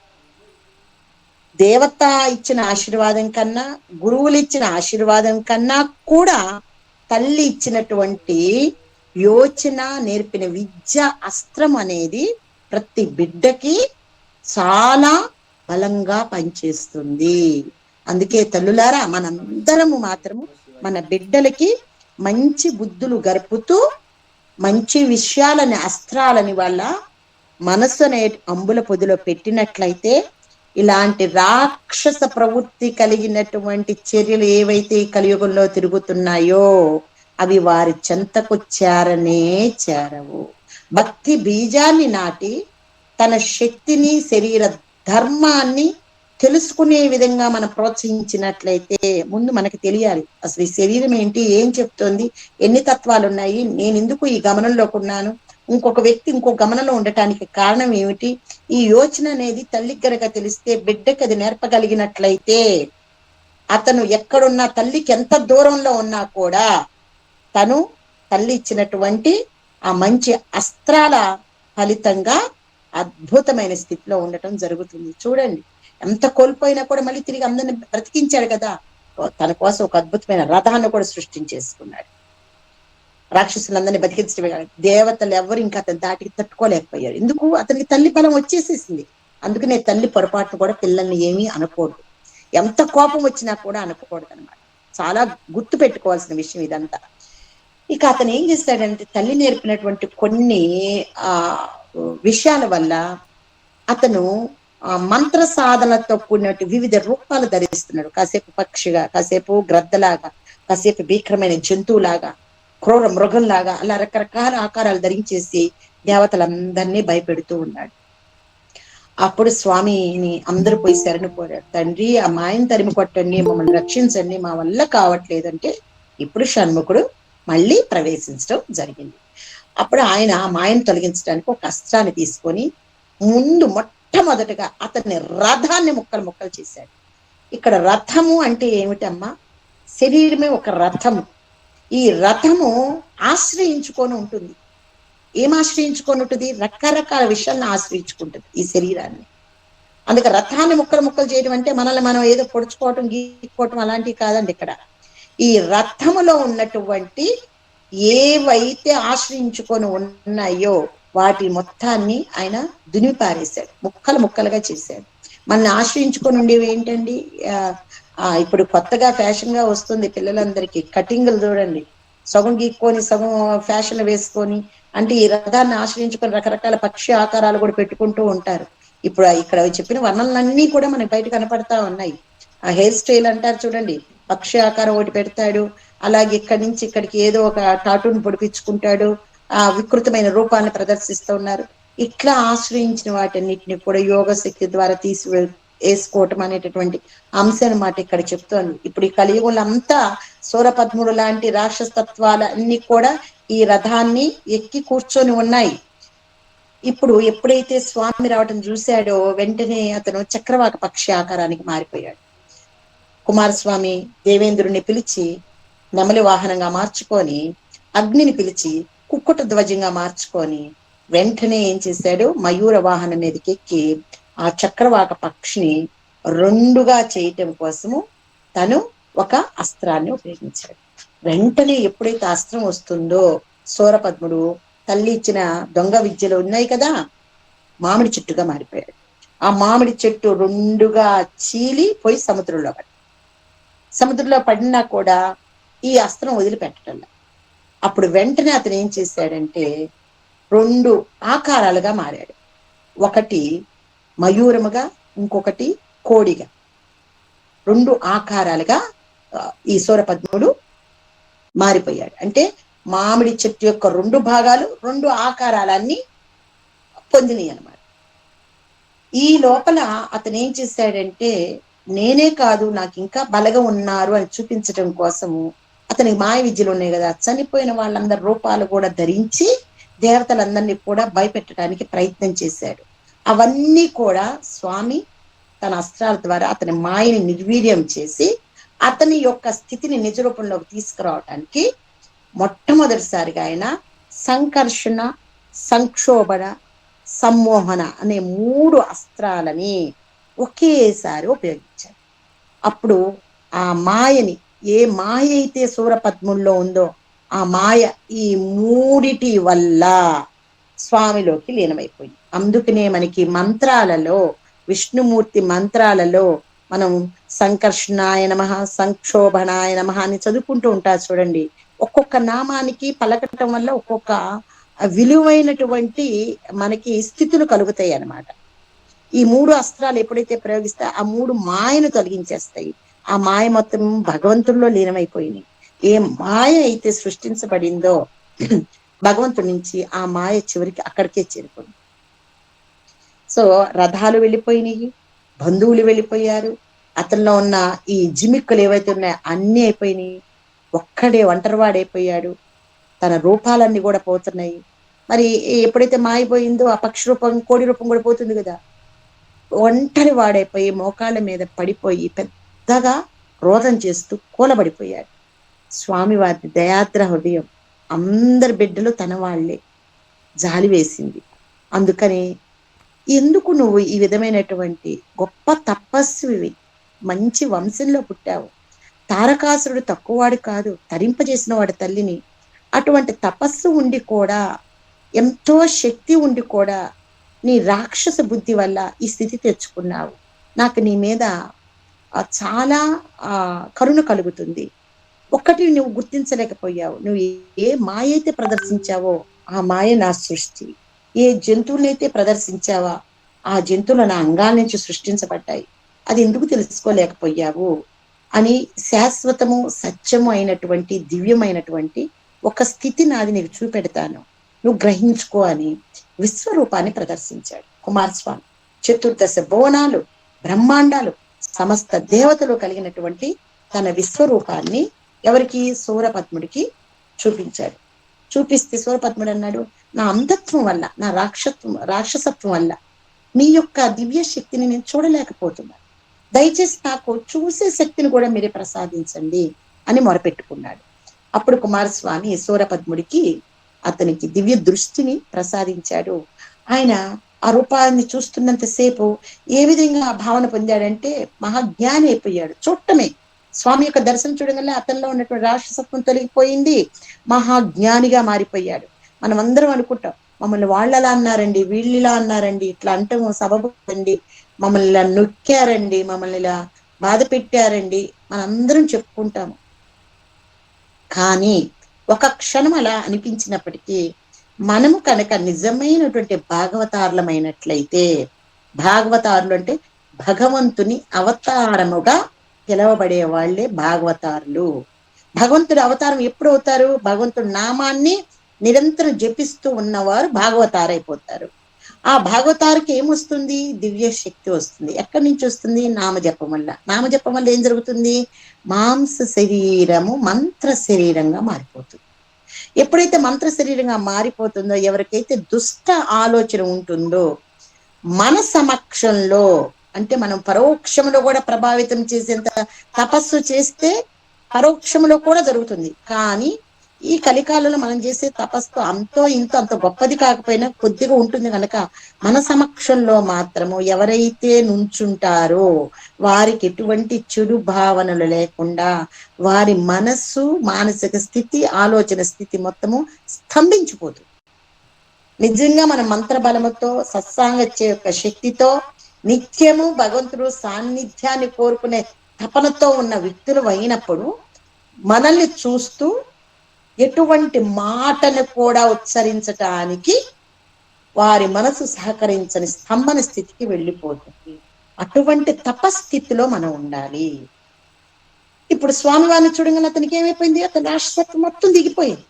దేవత ఇచ్చిన ఆశీర్వాదం కన్నా, గురువులు ఇచ్చిన ఆశీర్వాదం కన్నా కూడా తల్లి ఇచ్చినటువంటి యోచన, నేర్పిన విద్య అస్త్రం అనేది ప్రతి బిడ్డకి చాలా బలంగా పనిచేస్తుంది. అందుకే తల్లులారా, మనందరము మాత్రము మన బిడ్డలకి మంచి బుద్ధులు గర్పుతూ మంచి విషయాలని, అస్త్రాలని వాళ్ళ మనసు అనే అంబుల పొదిలో పెట్టినట్లయితే ఇలాంటి రాక్షస ప్రవృత్తి కలిగినటువంటి చర్యలు ఏవైతే కలియుగంలో తిరుగుతున్నాయో అవి వారి చెంతకు చేరవు. భక్తి బీజాన్ని నాటి తన శక్తిని, శరీర ధర్మాన్ని తెలుసుకునే విధంగా మనం ప్రోత్సహించినట్లయితే, ముందు మనకి తెలియాలి అసలు ఈ శరీరం ఏంటి, ఏం చెప్తోంది, ఎన్ని తత్వాలు ఉన్నాయి, నేను ఎందుకు ఈ గమనంలోకి ఉన్నాను, ఇంకొక వ్యక్తి ఇంకో గమనంలో ఉండటానికి కారణం ఏమిటి, ఈ యోచన అనేది తల్లికి గనక తెలిస్తే, బిడ్డకి అది నేర్పగలిగినట్లయితే అతను ఎక్కడున్నా, తల్లికి ఎంత దూరంలో ఉన్నా కూడా తను తల్లి ఇచ్చినటువంటి ఆ మంచి అస్త్రాల ఫలితంగా అద్భుతమైన స్థితిలో ఉండటం జరుగుతుంది. చూడండి, ఎంత కోల్పోయినా కూడా మళ్ళీ తిరిగి అందరిని బ్రతికించాడు కదా. తన కోసం ఒక అద్భుతమైన రథాన్ని కూడా సృష్టించేసుకున్నాడు. రాక్షసులందరినీ బతికించడమే కాదు, దేవతలు ఎవరు ఇంకా అతను దాటికి తట్టుకోలేకపోయారు. ఎందుకు? అతనికి తల్లి బలం వచ్చేసేసింది. అందుకనే తల్లి పొరపాటును కూడా పిల్లల్ని ఏమీ అనకూడదు, ఎంత కోపం వచ్చినా కూడా అనకూడదు అనమాట. చాలా గుర్తు పెట్టుకోవాల్సిన విషయం ఇదంతా. ఇక అతను ఏం చేస్తాడంటే, తల్లి నేర్పినటువంటి కొన్ని విషయాల వల్ల అతను మంత్ర సాధనతో కూడినట్టు వివిధ రూపాలు ధరిస్తున్నాడు. కాసేపు పక్షిగా, కాసేపు గ్రద్దలాగా, కాసేపు భీకరమైన జంతువులాగా, క్రూర మృగంలాగా, అలా రకరకాల ఆకారాలు ధరించేసి దేవతలందరినీ భయపెడుతూ ఉన్నాడు. అప్పుడు స్వామిని అందరూ పోయి శరణు కోరారు. తండ్రి, ఆ మాయను తరిమి కొట్టండి, మమ్మల్ని రక్షించండి, మా వల్ల కావట్లేదంటే ఇప్పుడు షణ్ముఖుడు మళ్ళీ ప్రవేశించడం జరిగింది. అప్పుడు ఆయన ఆ మాయను తొలగించడానికి ఒక అస్త్రాన్ని తీసుకొని ముందు మొట్టమొదటిగా అతన్ని రథాన్ని ముక్కలు ముక్కలు చేశాడు. ఇక్కడ రథము అంటే ఏమిటమ్మా? శరీరమే ఒక రథము. ఈ రథము ఆశ్రయించుకొని ఉంటుంది. ఏం ఆశ్రయించుకొని ఉంటుంది? రకరకాల విషయాలను ఆశ్రయించుకుంటుంది ఈ శరీరాన్ని. అందుకే రథాన్ని ముక్కలు ముక్కలు చేయడం అంటే మనల్ని మనం ఏదో పొడుచుకోవటం, గీక్కోవటం అలాంటివి కాదండి. ఇక్కడ ఈ రథములో ఉన్నటువంటి ఏవైతే ఆశ్రయించుకొని ఉన్నాయో వాటి మొత్తాన్ని ఆయన దునిపారేశాడు, ముక్కలు ముక్కలుగా చేశాడు. మనల్ని ఆశ్రయించుకొని ఉండేవి ఏంటండి? ఇప్పుడు కొత్తగా ఫ్యాషన్ గా వస్తుంది పిల్లలందరికీ, కటింగ్లు చూడండి, సగం గీక్కొని సగం ఫ్యాషన్లు వేసుకొని, అంటే ఈ రథాన్ని ఆశ్రయించుకొని రకరకాల పక్షి ఆకారాలు కూడా పెట్టుకుంటూ ఉంటారు. ఇప్పుడు ఇక్కడ చెప్పిన వర్ణనలన్నీ కూడా మనకి బయట కనపడతా ఉన్నాయి. ఆ హెయిర్ స్టైల్ అంటారు చూడండి, పక్షి ఆకారం ఒకటి పెడతాడు, అలాగే ఇక్కడి నుంచి ఇక్కడికి ఏదో ఒక టాటూని పొడిపించుకుంటాడు, ఆ వికృతమైన రూపాన్ని ప్రదర్శిస్తూ ఉన్నారు. ఇట్లా ఆశ్రయించిన వాటన్నిటిని కూడా యోగ శక్తి ద్వారా వేసుకోవటం అనేటటువంటి అంశం అన్నమాట ఇక్కడ చెప్తోంది. ఇప్పుడు ఈ కలియుగంలో అంతా సూరపద్ముడు లాంటి రాక్షసత్వాలన్నీ కూడా ఈ రథాన్ని ఎక్కి కూర్చొని ఉన్నాయి. ఇప్పుడు ఎప్పుడైతే స్వామి రావటం చూశాడో వెంటనే అతను చక్రవాక పక్షి ఆకారానికి మారిపోయాడు. కుమారస్వామి దేవేంద్రుని పిలిచి నెమలి వాహనంగా మార్చుకొని, అగ్నిని పిలిచి కుక్కుట ధ్వజంగా మార్చుకొని, వెంటనే ఏం చేశాడు? మయూర వాహనం మీదకి ఎక్కి ఆ చక్రవాక పక్షిని రెండుగా చేయటం కోసము తను ఒక అస్త్రాన్ని ఉపయోగించాడు. వెంటనే ఎప్పుడైతే అస్త్రం వస్తుందో సూరపద్ముడు తల్లి ఇచ్చిన దొంగ విద్యలు ఉన్నాయి కదా, మామిడి చెట్టుగా మారిపోయాడు. ఆ మామిడి చెట్టు రెండుగా చీలి పోయి సముద్రంలో పడి సముద్రంలో పడినా కూడా ఈ అస్త్రం వదిలిపెట్టడం. అప్పుడు వెంటనే అతను ఏం చేశాడంటే 2 ఆకారాలుగా మారాడు. ఒకటి మయూరముగా, ఇంకొకటి కోడిగా. 2 ఆకారాలుగా ఈ సూరపద్ముడు మారిపోయాడు. అంటే మామిడి చెట్టు యొక్క 2 భాగాలు 2 ఆకారాలన్నీ పొందినాయి అన్నమాట. ఈ లోపల అతను ఏం చేశాడంటే నేనే కాదు నాకు ఇంకా బలగా ఉన్నారు అని చూపించడం కోసము అతనికి మాయ విద్యలు ఉన్నాయి కదా, చనిపోయిన వాళ్ళందరి రూపాలు కూడా ధరించి దేవతలందరినీ కూడా భయపెట్టడానికి ప్రయత్నం చేశాడు. అవన్నీ కూడా స్వామి తన అస్త్రాల ద్వారా అతని మాయని నిర్వీర్యం చేసి అతని యొక్క స్థితిని నిజ రూపంలోకి తీసుకురావడానికి మొట్టమొదటిసారిగా ఆయన సంకర్షణ, సంక్షోభణ, సమ్మోహన అనే 3 అస్త్రాలని ఒకేసారి ఉపయోగించాడు. అప్పుడు ఆ మాయని, ఏ మాయ అయితే సూరపద్ముల్లో ఉందో ఆ మాయ ఈ 3 వల్ల స్వామిలోకి లీనమైపోయింది. అందుకనే మనకి మంత్రాలలో, విష్ణుమూర్తి మంత్రాలలో మనం సంకర్షణాయ నమః, సంక్షోభణాయ నమః అని చదువుకుంటూ ఉంటారు చూడండి. ఒక్కొక్క నామానికి పలకటం వల్ల ఒక్కొక్క విలువైనటువంటి మనకి స్థితులు కలుగుతాయి అన్నమాట. ఈ 3 అస్త్రాలు ఎప్పుడైతే ప్రయోగిస్తే ఆ 3 మాయను తొలగించేస్తాయి. ఆ మాయ మొత్తం భగవంతుల్లో లీనమైపోయింది. ఏ మాయ అయితే సృష్టించబడిందో భగవంతుడి నుంచి ఆ మాయ చివరికి అక్కడికే చేరుకుంది. సో రథాలు వెళ్ళిపోయినాయి, బంధువులు వెళ్ళిపోయారు, అతనిలో ఉన్న ఈ జిమిక్కులు ఏవైతే ఉన్నాయో అన్నీ అయిపోయినాయి. ఒక్కడే ఒంటరివాడైపోయాడు. తన రూపాలన్నీ కూడా పోతున్నాయి. మరి ఎప్పుడైతే మాయపోయిందో ఆ పక్షి రూపం, కోడి రూపం కూడా పోతుంది కదా. ఒంటరి వాడైపోయి మోకాళ్ళ మీద పడిపోయి పెద్దగా రోదం చేస్తూ కూలబడిపోయాడు. స్వామివారి దయాద్ర హృదయం, అందరి బిడ్డలు తన వాళ్లే, జాలి వేసింది. అందుకని ఎందుకు నువ్వు ఈ విధమైనటువంటి గొప్ప తపస్వివి, మంచి వంశంలో పుట్టావు, తారకాసురుడు తక్కువవాడు కాదు, తరింపజేసిన వాడి తల్లిని, అటువంటి తపస్సు ఉండి కూడా, ఎంతో శక్తి ఉండి కూడా నీ రాక్షస బుద్ధి వల్ల ఈ స్థితి తెచ్చుకున్నావు. నాకు నీ మీద చాలా కరుణ కలుగుతుంది. ఒక్కటి నువ్వు గుర్తించలేకపోయావు. నువ్వు ఏ మాయ అయితే ప్రదర్శించావో ఆ మాయ నా సృష్టి. ఏ జంతువులైతే ప్రదర్శించావా ఆ జంతువులు నా అంగాల నుంచి సృష్టించబడ్డాయి. అది ఎందుకు తెలుసుకోలేకపోయావు అని శాశ్వతము, సత్యము అయినటువంటి, దివ్యమైనటువంటి ఒక స్థితి నాది నీకు చూపెడతాను, నువ్వు గ్రహించుకో అని విశ్వరూపాన్ని ప్రదర్శించాడు కుమారస్వామి. చతుర్దశ భువనాలు, బ్రహ్మాండాలు, సమస్త దేవతలు కలిగినటువంటి తన విశ్వరూపాన్ని ఎవరికి? సూరపద్ముడికి చూపించాడు. చూపిస్తే సూరపద్ముడు అన్నాడు, నా అంధత్వం వల్ల, నా రాక్షసత్వం వల్ల మీ యొక్క దివ్య శక్తిని నేను చూడలేకపోతున్నాను. దయచేసి నాకు చూసే శక్తిని కూడా మీరే ప్రసాదించండి అని మొరపెట్టుకున్నాడు. అప్పుడు కుమారస్వామి సూరపద్ముడికి అతనికి దివ్య దృష్టిని ప్రసాదించాడు. ఆయన ఆ రూపాన్ని చూస్తున్నంతసేపు ఏ విధంగా ఆ భావన పొందాడంటే మహాజ్ఞాని అయిపోయాడు. చూడటమే, స్వామి యొక్క దర్శనం చూడగానే అతనిలో ఉన్నటువంటి రాక్షసత్వం తొలగిపోయింది, మహాజ్ఞానిగా మారిపోయాడు. మనం అందరం అనుకుంటాం, మమ్మల్ని వాళ్ళలా అన్నారండి, వీళ్ళిలా అన్నారండి, ఇట్లా అంటాము సబబు అండి, మమ్మల్ని ఇలా నొక్కారండి, మమ్మల్ని ఇలా బాధ పెట్టారండి, మనందరం చెప్పుకుంటాము. కానీ ఒక క్షణం అలా అనిపించినప్పటికీ మనము కనుక నిజమైనటువంటి భాగవతారులమైనట్లయితే, భాగవతారులు అంటే భగవంతుని అవతారముగా పిలవబడే వాళ్ళే భాగవతారులు. భగవంతుడి అవతారం ఎప్పుడు అవుతారు? భగవంతుడి నామాన్ని నిరంతరం జపిస్తూ ఉన్నవారు భాగవతారైపోతారు. ఆ భాగవతారికి ఏమొస్తుంది? దివ్య శక్తి వస్తుంది. ఎక్కడి నుంచి వస్తుంది? నామజపం వల్ల. నామజపం వల్ల ఏం జరుగుతుంది? మాంస శరీరము మంత్ర శరీరంగా మారిపోతుంది. ఎప్పుడైతే మంత్ర శరీరంగా మారిపోతుందో, ఎవరికైతే దుష్ట ఆలోచన ఉంటుందో మన సమక్షంలో, అంటే మనం పరోక్షంలో కూడా ప్రభావితం చేసేంత తపస్సు చేస్తే పరోక్షంలో కూడా జరుగుతుంది. కానీ ఈ కలికాలంలో మనం చేసే తపస్సు అంతో ఇంతో అంత గొప్పది కాకపోయినా కొద్దిగా ఉంటుంది కనుక మన సమక్షంలో మాత్రము ఎవరైతే నుంచుంటారో వారికి ఎటువంటి చెడు భావనలు లేకుండా వారి మనస్సు, మానసిక స్థితి, ఆలోచన స్థితి మొత్తము స్తంభించిపోతుంది. నిజంగా మన మంత్ర బలముతో, సత్సాంగత్య యొక్క శక్తితో నిత్యము భగవంతుడు సాన్నిధ్యాన్ని కోరుకునే తపనతో ఉన్న వ్యక్తులు అయినప్పుడు మనల్ని చూస్తూ ఎటువంటి మాటను కూడా ఉచ్చరించటానికి వారి మనసు సహకరించని స్తంభన స్థితికి వెళ్ళిపోతుంది. అటువంటి తపస్థితిలో మనం ఉండాలి. ఇప్పుడు స్వామివారిని చూడగానే అతనికి ఏమైపోయింది? అతని రాక్షసత్వం మొత్తం దిగిపోయింది.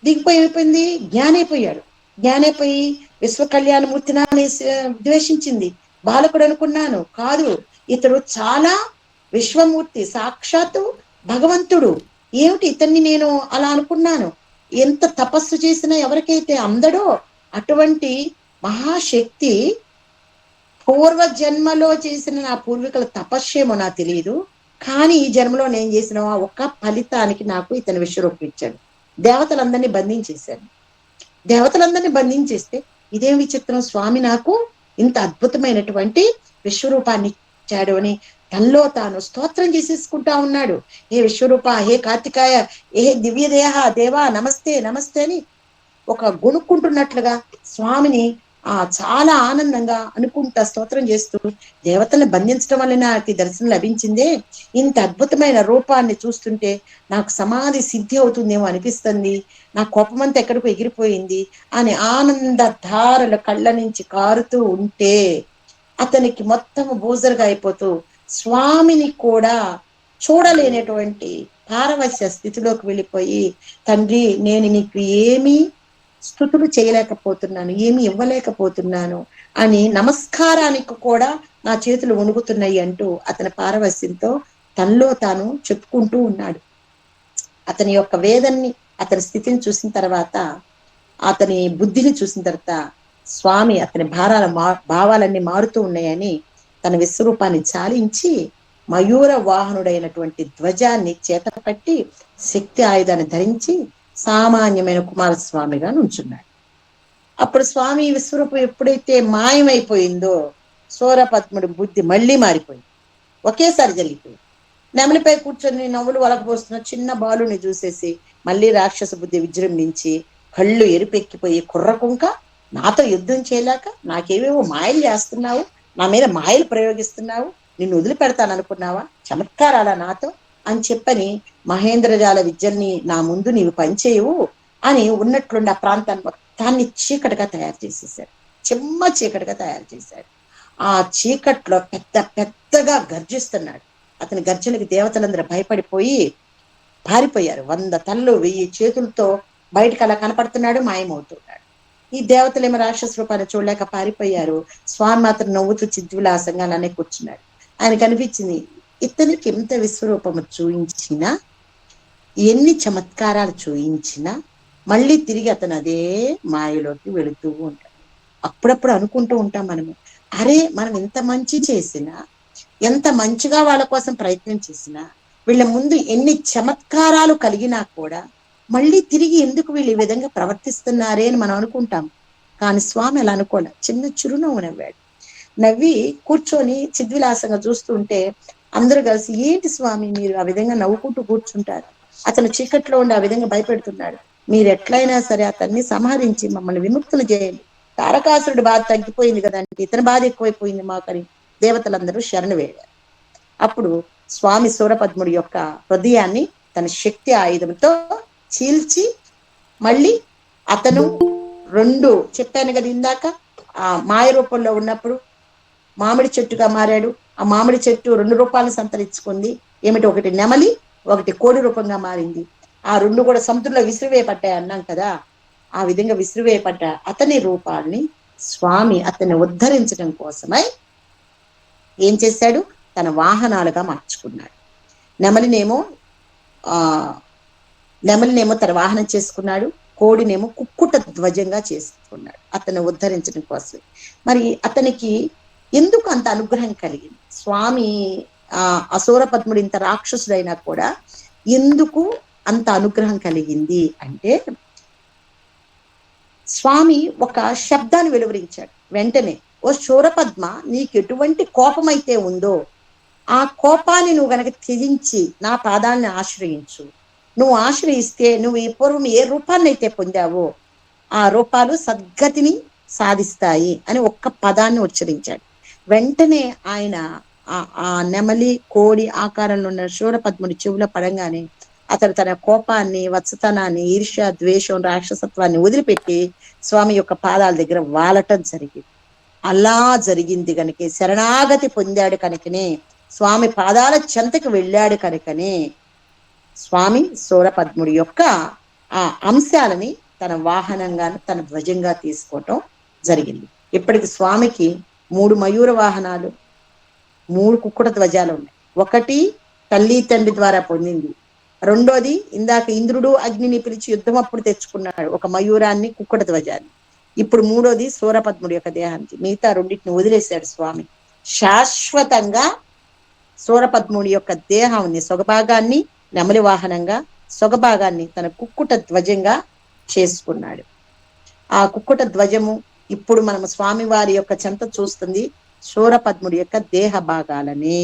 దిగిపోయి ఏమైపోయింది? జ్ఞానైపోయాడు. జ్ఞానైపోయి విశ్వ కళ్యాణమూర్తిని ద్వేషించింది. బాలకుడు అనుకున్నాను, కాదు, ఇతడు చాలా విశ్వమూర్తి, సాక్షాత్తు భగవంతుడు. ఏమిటి ఇతన్ని నేను అలా అనుకున్నాను. ఎంత తపస్సు చేసినా ఎవరికైతే అందడో అటువంటి మహాశక్తి పూర్వ జన్మలో చేసిన నా పూర్వీకుల తపస్యేమో నాకు తెలియదు, కానీ ఈ జన్మలో నేను చేసిన ఒక్క ఫలితానికి నాకు ఇతని విశ్వరూపం ఇచ్చాడు. దేవతలందరినీ బంధించేశాడు. దేవతలందరినీ బంధించేస్తే ఇదేం విచిత్రం, స్వామి నాకు ఇంత అద్భుతమైనటువంటి విశ్వరూపాన్ని ఇచ్చాడు అని తనలో తాను స్తోత్రం చేసేసుకుంటా ఉన్నాడు. హే విశ్వరూప, హే కార్తికాయ, ఏ దివ్యదేహ దేవా, నమస్తే నమస్తే అని ఒక గొనుక్కుంటున్నట్లుగా స్వామిని చాలా ఆనందంగా అనుకుంటా స్తోత్రం చేస్తూ, దేవతలను బంధించడం వల్ల నాకు దర్శనం లభించిందే, ఇంత అద్భుతమైన రూపాన్ని చూస్తుంటే నాకు సమాధి సిద్ధి అవుతుందేమో అనిపిస్తుంది, నా కోపమంతా ఎక్కడికో ఎగిరిపోయింది అని ఆనంద ధారల కళ్ళ నుంచి కారుతూ ఉంటే అతనికి మొత్తం బూజరుగా అయిపోతూ స్వామిని కూడా చూడలేనటువంటి పారవశ్య స్థితిలోకి వెళ్ళిపోయి, తండ్రి నేను నీకు ఏమీ స్తుతులు చేయలేకపోతున్నాను, ఏమి ఇవ్వలేకపోతున్నాను అని నమస్కారానికి కూడా నా చేతులు వణుకుతున్నాయి అంటూ అతని పారవస్యంతో తనలో తాను చెప్పుకుంటూ ఉన్నాడు. అతని యొక్క వేదన్ని, అతని స్థితిని చూసిన తర్వాత, అతని బుద్ధిని చూసిన తర్వాత స్వామి అతని భావాలన్నీ మారుతూ ఉన్నాయని తన విశ్వరూపాన్ని చాలించి మయూర వాహనుడైనటువంటి ధ్వజాన్ని చేతపట్టి శక్తి ఆయుధాన్ని ధరించి సామాన్యమైన కుమారస్వామిగా నుంచున్నాడు. అప్పుడు స్వామి విశ్వరూపం ఎప్పుడైతే మాయమైపోయిందో సూరపద్ముడి బుద్ధి మళ్ళీ మారిపోయింది, ఒకేసారి జరిగిపోయింది. నెమలిపై కూర్చొని నవ్వులు వలకపోస్తున్న చిన్న బాలుని చూసేసి మళ్ళీ రాక్షస బుద్ధి విజృంభించి కళ్ళు ఎరుపెక్కిపోయి, కుర్రకుంక నాతో యుద్ధం చేయలేక నాకేవేవో మాయలు చేస్తున్నావు, నా మీద మాయలు ప్రయోగిస్తున్నావు, నిన్ను వదిలిపెడతాననుకున్నావా, చమత్కారాలా నాతో అని చెప్పని మహేంద్రజాల విద్యల్ని నా ముందు నీవు పనిచేయవు అని ఉన్నట్లుండి ఆ ప్రాంతాన్ని మొత్తాన్ని చీకటిగా తయారు చేసేసాడు. చిమ్మ చీకటిగా తయారు చేశాడు. ఆ చీకట్లో పెద్ద పెద్దగా గర్జిస్తున్నాడు. అతని గర్జనకి దేవతలందరూ భయపడిపోయి పారిపోయారు. 100 తలలు 1000 చేతులతో బయటకు అలా కనపడుతున్నాడు, మాయమవుతున్నాడు. ఈ దేవతలేమో రాక్షస రూపాన్ని చూడలేక పారిపోయారు. స్వామి మాత్రం నవ్వుతూ చిద్విలాసంగా అలానే కూర్చున్నాడు. ఆయనకు అనిపించింది, ఇతనికి ఎంత విశ్వరూపము చూయించినా, ఎన్ని చమత్కారాలు చూయించినా మళ్ళీ తిరిగి అతను అదే మాయలోకి వెళుతూ ఉంటాడు. అప్పుడప్పుడు అనుకుంటూ ఉంటాం మనము, అరే మనం ఎంత మంచి చేసినా, ఎంత మంచిగా వాళ్ళ కోసం ప్రయత్నం చేసినా, వీళ్ళ ముందు ఎన్ని చమత్కారాలు కలిగినా కూడా మళ్ళీ తిరిగి ఎందుకు వీళ్ళు ఈ విధంగా ప్రవర్తిస్తున్నారే అని మనం అనుకుంటాం. కానీ స్వామి అలా అనుకోలే. చిన్న చిరునవ్వు నవ్వాడు. నవ్వి కూర్చొని చిద్విలాసంగా చూస్తుంటే అందరూ కలిసి, ఏంటి స్వామి మీరు ఆ విధంగా నవ్వుకుంటూ కూర్చుంటారు, అతను చీకట్లో ఉండి ఆ విధంగా భయపెడుతున్నాడు, మీరు ఎట్లయినా సరే అతన్ని సంహరించి మమ్మల్ని విముక్తులు చేయండి, తారకాసురుడి బాధ తగ్గిపోయింది కదంటే ఇతని బాధ ఎక్కువైపోయింది మాకని దేవతలందరూ శరణు వేడారు. అప్పుడు స్వామి సూరపద్ముడి యొక్క హృదయాన్ని తన శక్తి ఆయుధంతో చీల్చి మళ్ళీ అతను 2 చెప్పాను కదా ఇందాక, ఆ మాయ రూపంలో ఉన్నప్పుడు మామిడి చెట్టుగా మారాడు. ఆ మామిడి చెట్టు 2 రూపాలను సంతరించుకుంది. ఏమిటి, ఒకటి నెమలి, ఒకటి కోడి రూపంగా మారింది. ఆ 2 కూడా సముద్రంలో విసిరివేయబడ్డాయి అన్నాం కదా. ఆ విధంగా విసిరివేయబడ్డ అతని రూపాన్ని స్వామి అతన్ని ఉద్ధరించడం కోసమై ఏం చేశాడు, తన వాహనాలుగా మార్చుకున్నాడు. నెమలినేమో తన వాహనం చేసుకున్నాడు, కోడినేమో కుక్కుట ధ్వజంగా చేసుకున్నాడు అతన్ని ఉద్ధరించడం కోసం. మరి అతనికి ఎందుకు అంత అనుగ్రహం కలిగింది? స్వామి అసూరపద్ముడు ఇంత రాక్షసుడైనా కూడా ఎందుకు అంత అనుగ్రహం కలిగింది అంటే, స్వామి ఒక శబ్దాన్ని వెలువరించాడు. వెంటనే, ఓ శూరపద్మ, నీకు ఎటువంటి కోపమైతే ఉందో ఆ కోపాన్ని నువ్వు గనక త్యజించి నా పాదాలను ఆశ్రయించు, నువ్వు ఆశ్రయిస్తే నువ్వు ఈ పూర్వం ఏ రూపాన్ని అయితే పొందావో ఆ రూపాలు సద్గతిని సాధిస్తాయి అని ఒక్క పదాన్ని ఉచ్చరించాడు. వెంటనే ఆయన ఆ నెమలి కోడి ఆకారంలో ఉన్న శూరపద్ముడి చెవులో పడంగానే అతడు తన కోపాన్ని, వత్సతనాన్ని, ఈర్ష్య, ద్వేషం, రాక్షసత్వాన్ని వదిలిపెట్టి స్వామి యొక్క పాదాల దగ్గర వాలటం జరిగింది. అలా జరిగింది కనుక, శరణాగతి పొందాడు కనుకనే, స్వామి పాదాల చెంతకు వెళ్ళాడు కనుకనే స్వామి శూరపద్ముడి యొక్క ఆ అంశాలని తన వాహనంగా, తన ధ్వజంగా తీసుకోవటం జరిగింది. ఇప్పటికి స్వామికి 3 మయూర వాహనాలు, 3 కుక్కుట ధ్వజాలు ఉన్నాయి. ఒకటి తల్లి తండ్రి ద్వారా పొందింది, రెండోది ఇందాక ఇంద్రుడు అగ్నిని పిలిచి యుద్ధం అప్పుడు తెచ్చుకున్నాడు ఒక మయూరాన్ని, కుక్కుట ధ్వజాన్ని. ఇప్పుడు మూడోది సూరపద్ముడి యొక్క దేహానికి. మిగతా రెండింటిని వదిలేశాడు స్వామి. శాశ్వతంగా సూరపద్ముడి యొక్క దేహాన్ని, సొగభాగాన్ని నెమలి వాహనంగా, సొగభాగాన్ని తన కుక్కుట ధ్వజంగా చేసుకున్నాడు. ఆ కుక్కుట ధ్వజము ఇప్పుడు మనం స్వామి వారి యొక్క చెంత చూస్తుంది సూరపద్ముడి యొక్క దేహ భాగాలని.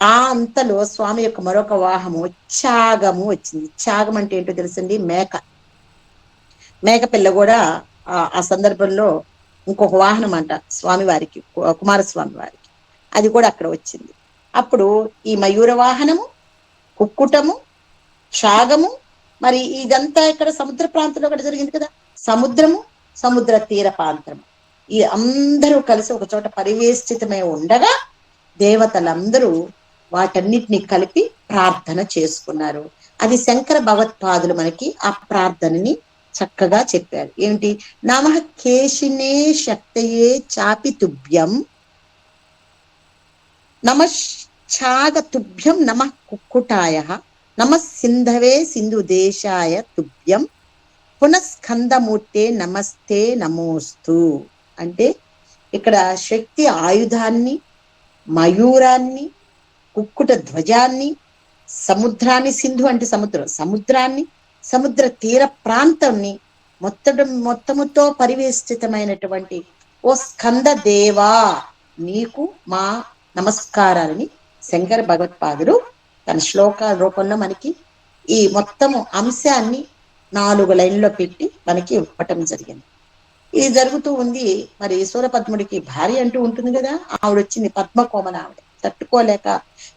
ఆ అంతలో స్వామి యొక్క మరొక వాహము త్యాగము వచ్చింది. త్యాగం అంటే ఏంటో తెలుసండి, మేక. మేక పిల్ల కూడా ఆ సందర్భంలో ఇంకొక వాహనం అంట స్వామి వారికి, కుమారస్వామి వారికి, అది కూడా అక్కడ వచ్చింది. అప్పుడు ఈ మయూర వాహనము, కుక్కుటము, త్యాగము, మరి ఇదంతా ఇక్కడ సముద్ర ప్రాంతంలో కూడా జరిగింది కదా. సముద్రము, సముద్ర తీర ప్రాంతము, ఈ అందరూ కలిసి ఒక చోట పరివేష్టితమై ఉండగా దేవతలందరూ వాటన్నిటిని కలిపి ప్రార్థన చేసుకున్నారు. అది శంకర భగవత్పాదులు మనకి ఆ ప్రార్థనని చక్కగా చెప్పారు. ఏమిటి? నమః కేశినే శక్తయే చాపి తుభ్యం, నమశ్చాగ తుభ్యం, నమః కుక్కుటాయ, నమః సింధవే సింధు దేశాయ తుభ్యం, పునఃస్కందమూర్తే నమస్తే నమోస్తు. అంటే ఇక్కడ శక్తి ఆయుధాన్ని, మయూరాన్ని, కుక్కుట ధ్వజాన్ని, సముద్రాన్ని, సింధు అంటే సముద్రం, సముద్రాన్ని, సముద్ర తీర ప్రాంతాన్ని మొత్తముతో పరివేష్టితమైనటువంటి ఓ స్కంద దేవా నీకు మా నమస్కారాలని శంకర భగవత్పాదులు తన శ్లోక రూపంలో మనకి ఈ మొత్తము అంశాన్ని 4 లైన్లో పెట్టి మనకి ఇవ్వటం జరిగింది. ఇది జరుగుతూ ఉంది. మరి సూరపద్ముడికి భార్య అంటూ ఉంటుంది కదా, ఆవిడ వచ్చింది, పద్మకోమల ఆవిడ. తట్టుకోలేక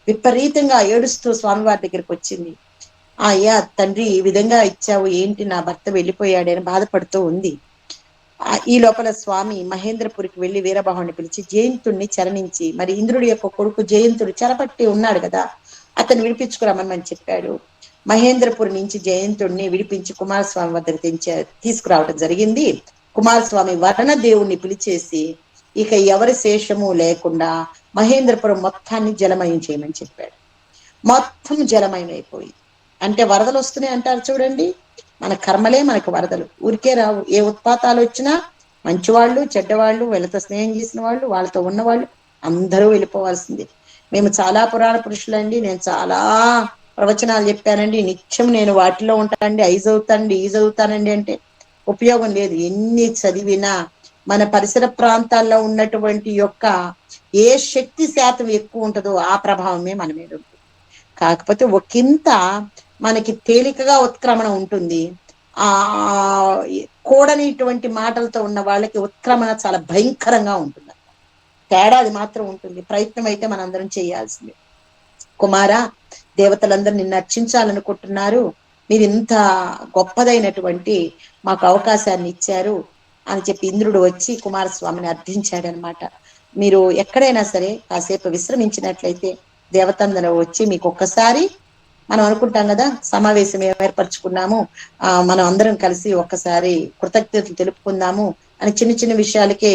విపరీతంగా ఏడుస్తూ స్వామివారి దగ్గరికి వచ్చింది. అయ్యా తండ్రి, ఈ విధంగా ఇచ్చావు ఏంటి, నా భర్త వెళ్ళిపోయాడని బాధపడుతూ ఉంది. ఈ లోపల స్వామి మహేంద్రపురికి వెళ్లి వీరబాహుని పిలిచి జయంతుణ్ణి చరణించి, మరి ఇంద్రుడి యొక్క కొడుకు జయంతుడు చెరపట్టి ఉన్నాడు కదా, అతను విడిపించుకురమ్మని చెప్పాడు. మహేంద్రపురి నుంచి జయంతుడిని విడిపించి కుమారస్వామి వద్దకు తీసుకురావడం జరిగింది. కుమారస్వామి వరుణదేవుణ్ణి పిలిచేసి ఇక ఎవరి శేషము లేకుండా మహేంద్రపురం మొత్తాన్ని జలమయం చేయమని చెప్పాడు. మొత్తం జలమయం అయిపోయింది. అంటే వరదలు వస్తున్నాయి అంటారు చూడండి, మన కర్మలే మనకు వరదలు, ఊరికే రావు. ఏ ఉత్పాతాలు వచ్చినా మంచివాళ్ళు, చెడ్డవాళ్ళు, వీళ్ళతో స్నేహం చేసిన వాళ్ళు, వాళ్ళతో ఉన్నవాళ్ళు అందరూ వెళ్ళిపోవాల్సిందే. మేము చాలా పురాణ పురుషులండి, నేను చాలా ప్రవచనాలు చెప్పానండి, నిత్యం నేను వాటిలో ఉంటానండి, ఐ చదువుతానండి, ఈ చదువుతానండి అంటే ఉపయోగం లేదు. ఎన్ని చదివినా మన పరిసర ప్రాంతాల్లో ఉన్నటువంటి యొక్క ఏ శక్తి శాతం ఎక్కువ ఉంటుందో ఆ ప్రభావమే మన మీద ఉంటుంది. కాకపోతే ఒకంత మనకి తేలికగా ఉత్క్రమణ ఉంటుంది. ఆ కూడనిటువంటి మాటలతో ఉన్న వాళ్ళకి ఉత్క్రమణ చాలా భయంకరంగా ఉంటుంది. తేడా అది మాత్రం ఉంటుంది. ప్రయత్నం అయితే మనందరం చేయాల్సిందే. కుమార, దేవతలందరూ నిన్ను అర్చించాలనుకుంటున్నారు, మీరు ఇంత గొప్పదైనటువంటి మాకు అవకాశాన్ని ఇచ్చారు అని చెప్పి ఇంద్రుడు వచ్చి కుమారస్వామిని అర్థించాడనమాట. మీరు ఎక్కడైనా సరే కాసేపు విశ్రమించినట్లయితే దేవతందరూ వచ్చి మీకు ఒక్కసారి, మనం అనుకుంటాం కదా సమావేశం ఏర్పరచుకున్నాము, మనం అందరం కలిసి ఒక్కసారి కృతజ్ఞతలు తెలుపుకుందాము అని చిన్న చిన్న విషయాలకే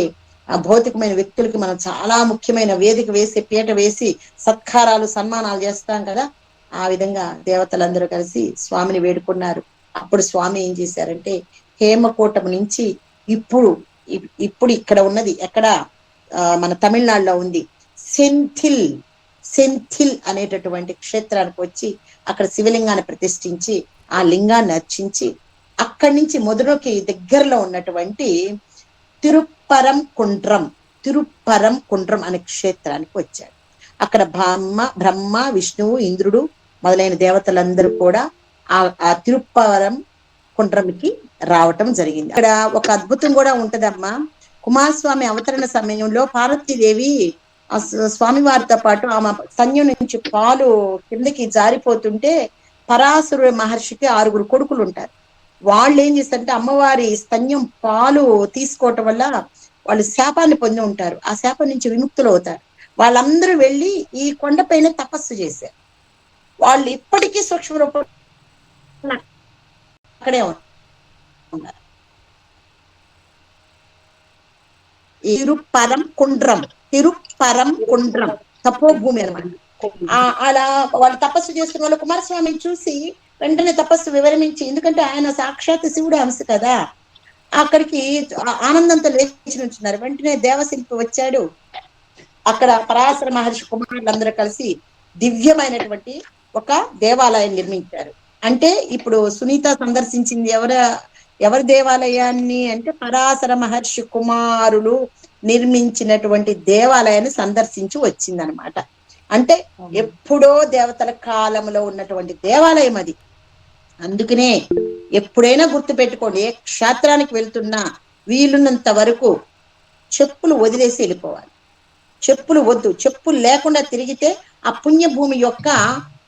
భౌతికమైన వ్యక్తులకి మనం చాలా ముఖ్యమైన వేదిక వేసి, పీట వేసి సత్కారాలు, సన్మానాలు చేస్తాం కదా, ఆ విధంగా దేవతలందరూ కలిసి స్వామిని వేడుకున్నారు. అప్పుడు స్వామి ఏం చేశారంటే హేమకూటం నుంచి ఇప్పుడు ఇప్పుడు ఇక్కడ ఉన్నది ఎక్కడ, మన తమిళనాడులో ఉంది సెంథిల్, సెంథిల్ అనేటటువంటి క్షేత్రానికి వచ్చి అక్కడ శివలింగాన్ని ప్రతిష్ఠించి ఆ లింగాన్ని అర్చించి అక్కడి నుంచి మధురకి దగ్గరలో ఉన్నటువంటి తిరుప్పరం కుండ్రం, తిరుప్పరం కుండ్రం అనే క్షేత్రానికి వచ్చాడు. అక్కడ బ్రహ్మ, విష్ణువు, ఇంద్రుడు మొదలైన దేవతలందరూ కూడా ఆ తిరుప్పరం కుండ్రంకి రావటం జరిగింది. అక్కడ ఒక అద్భుతం కూడా ఉంటదమ్మా. కుమారస్వామి అవతరణ సమయంలో పార్వతీదేవి ఆ స్వామివారితో పాటు ఆమె సన్యం నుంచి పాలు కిందకి జారిపోతుంటే పరాశరు మహర్షికి 6 కొడుకులు ఉంటారు. వాళ్ళు ఏం చేస్తారంటే అమ్మవారి స్తన్యం పాలు తీసుకోవటం వల్ల వాళ్ళు శాపాన్ని పొంది ఉంటారు. ఆ శాపం నుంచి విముక్తులు అవుతారు. వాళ్ళందరూ వెళ్ళి ఈ కొండపైన తపస్సు చేశారు. వాళ్ళు ఇప్పటికీ సూక్ష్మ రూపం అక్కడే ఉన్నారు. తిరుపరం కుండ్రం, తిరుపరం కుండ్రం తపోభూమి అనమాట. అలా వాళ్ళు తపస్సు చేస్తున్న వాళ్ళు కుమారస్వామిని చూసి వెంటనే తపస్సు వివరించి, ఎందుకంటే ఆయన సాక్షాత్ శివుడు అంశ కదా, అక్కడికి ఆనందంతో లేచి నుంచున్నారు. వెంటనే దేవశిల్పి వచ్చాడు. అక్కడ పరాశర మహర్షి కుమారులందరూ కలిసి దివ్యమైనటువంటి ఒక దేవాలయం నిర్మించారు. అంటే ఇప్పుడు సునీత సందర్శించింది ఎవరి దేవాలయాన్ని అంటే పరాశర మహర్షి కుమారులు నిర్మించినటువంటి దేవాలయాన్ని సందర్శించి వచ్చిందనమాట. అంటే ఎప్పుడో దేవతల కాలంలో ఉన్నటువంటి దేవాలయం అది. అందుకనే ఎప్పుడైనా గుర్తు పెట్టుకోండి, ఏ క్షేత్రానికి వెళ్తున్నా వీలున్నంత వరకు చెప్పులు వదిలేసి వెళ్ళిపోవాలి. చెప్పులు వద్దు. చెప్పులు లేకుండా తిరిగితే ఆ పుణ్యభూమి యొక్క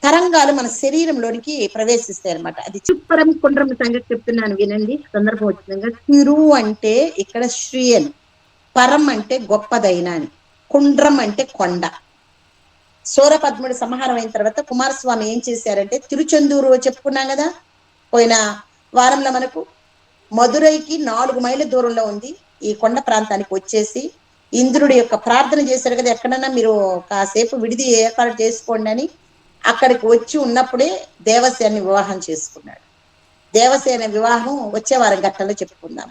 తరంగాలు మన శరీరంలోనికి ప్రవేశిస్తాయి అనమాట. అది చిప్పరం కుండ్రం సంగతి చెప్తున్నాను వినండి, సందర్భం వచ్చిందంగా. తిరు అంటే ఇక్కడ శ్రీ అని, పరం అంటే గొప్పదైన అని, కుండ్రం అంటే కొండ. సూరపద్ముడి సంహారం అయిన తర్వాత కుమారస్వామి ఏం చేశారంటే, తిరుచెందూరు చెప్పుకున్నాం కదా పోయిన వారంలో మనకు, మధురైకి 4 మైళ్ళ దూరంలో ఉంది. ఈ కొండ ప్రాంతానికి వచ్చేసి ఇంద్రుడి యొక్క ప్రార్థన చేశారు కదా, ఎక్కడన్నా మీరు కాసేపు విడిది ఏర్పాటు చేసుకోండి అని. అక్కడికి వచ్చి ఉన్నప్పుడే దేవసేన వివాహం చేసుకున్నాడు. దేవసేన వివాహం వచ్చే వారం గట్టలో చెప్పుకుందాం.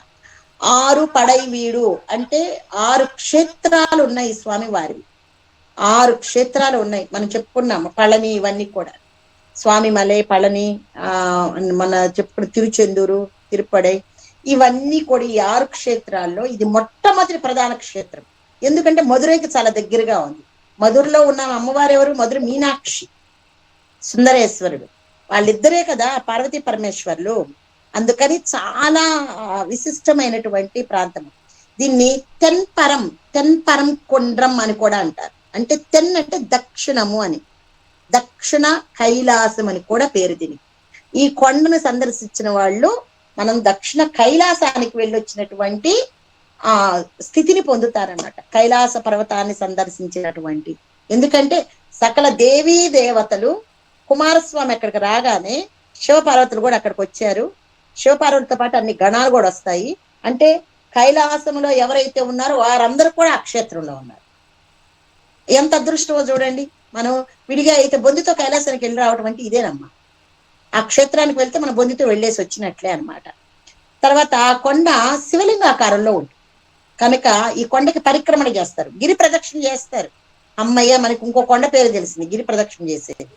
6 పడై వీడు అంటే 6 క్షేత్రాలు ఉన్నాయి స్వామి వారివి. 6 క్షేత్రాలు ఉన్నాయి మనం చెప్పుకున్నాము. పళని ఇవన్నీ కూడా స్వామి మలై, పళని, మన చెప్పుకున్న తిరుచెందూరు, తిరుపడై, ఇవన్నీ కూడా ఈ 6 క్షేత్రాల్లో ఇది మొట్టమొదటి ప్రధాన క్షేత్రం. ఎందుకంటే మధురైకి చాలా దగ్గరగా ఉంది. మధురలో ఉన్న అమ్మవారు ఎవరు? మధుర మీనాక్షి, సుందరేశ్వరుడు, వాళ్ళిద్దరే కదా పార్వతీ పరమేశ్వర్లు. అందుకని చాలా విశిష్టమైనటువంటి ప్రాంతం. దీన్ని తెన్పరం కుండ్రం అని కూడా అంటారు. అంటే తెన్ అంటే దక్షిణము అని, దక్షిణ కైలాసం అని కూడా పేరు దీనికి. ఈ కొండను సందర్శించిన వాళ్ళు మనం దక్షిణ కైలాసానికి వెళ్ళొచ్చినటువంటి ఆ స్థితిని పొందుతారన్నమాట. కైలాస పర్వతాన్ని సందర్శించినటువంటి, ఎందుకంటే సకల దేవీ దేవతలు కుమారస్వామి అక్కడికి రాగానే శివపార్వతులు కూడా అక్కడికి వచ్చారు. శివపార్వతితో పాటు అన్ని గణాలు కూడా వస్తాయి. అంటే కైలాసంలో ఎవరైతే ఉన్నారో వారందరూ కూడా ఆ క్షేత్రంలో ఉన్నారు. ఎంత అదృష్టమో చూడండి. మనం విడిగా అయితే బొందితో కైలాసానికి వెళ్ళి రావడం అంటే ఇదేనమ్మా. ఆ క్షేత్రానికి వెళ్తే మన బొందితో వెళ్ళేసి వచ్చినట్లే అనమాట. తర్వాత ఆ కొండ శివలింగాకారంలో ఉంటుంది కనుక ఈ కొండకి పరిక్రమణ చేస్తారు, గిరి ప్రదక్షిణ చేస్తారు. అమ్మయ్య, మనకి ఇంకో కొండ పేరు తెలిసింది గిరి ప్రదక్షిణ చేసేది.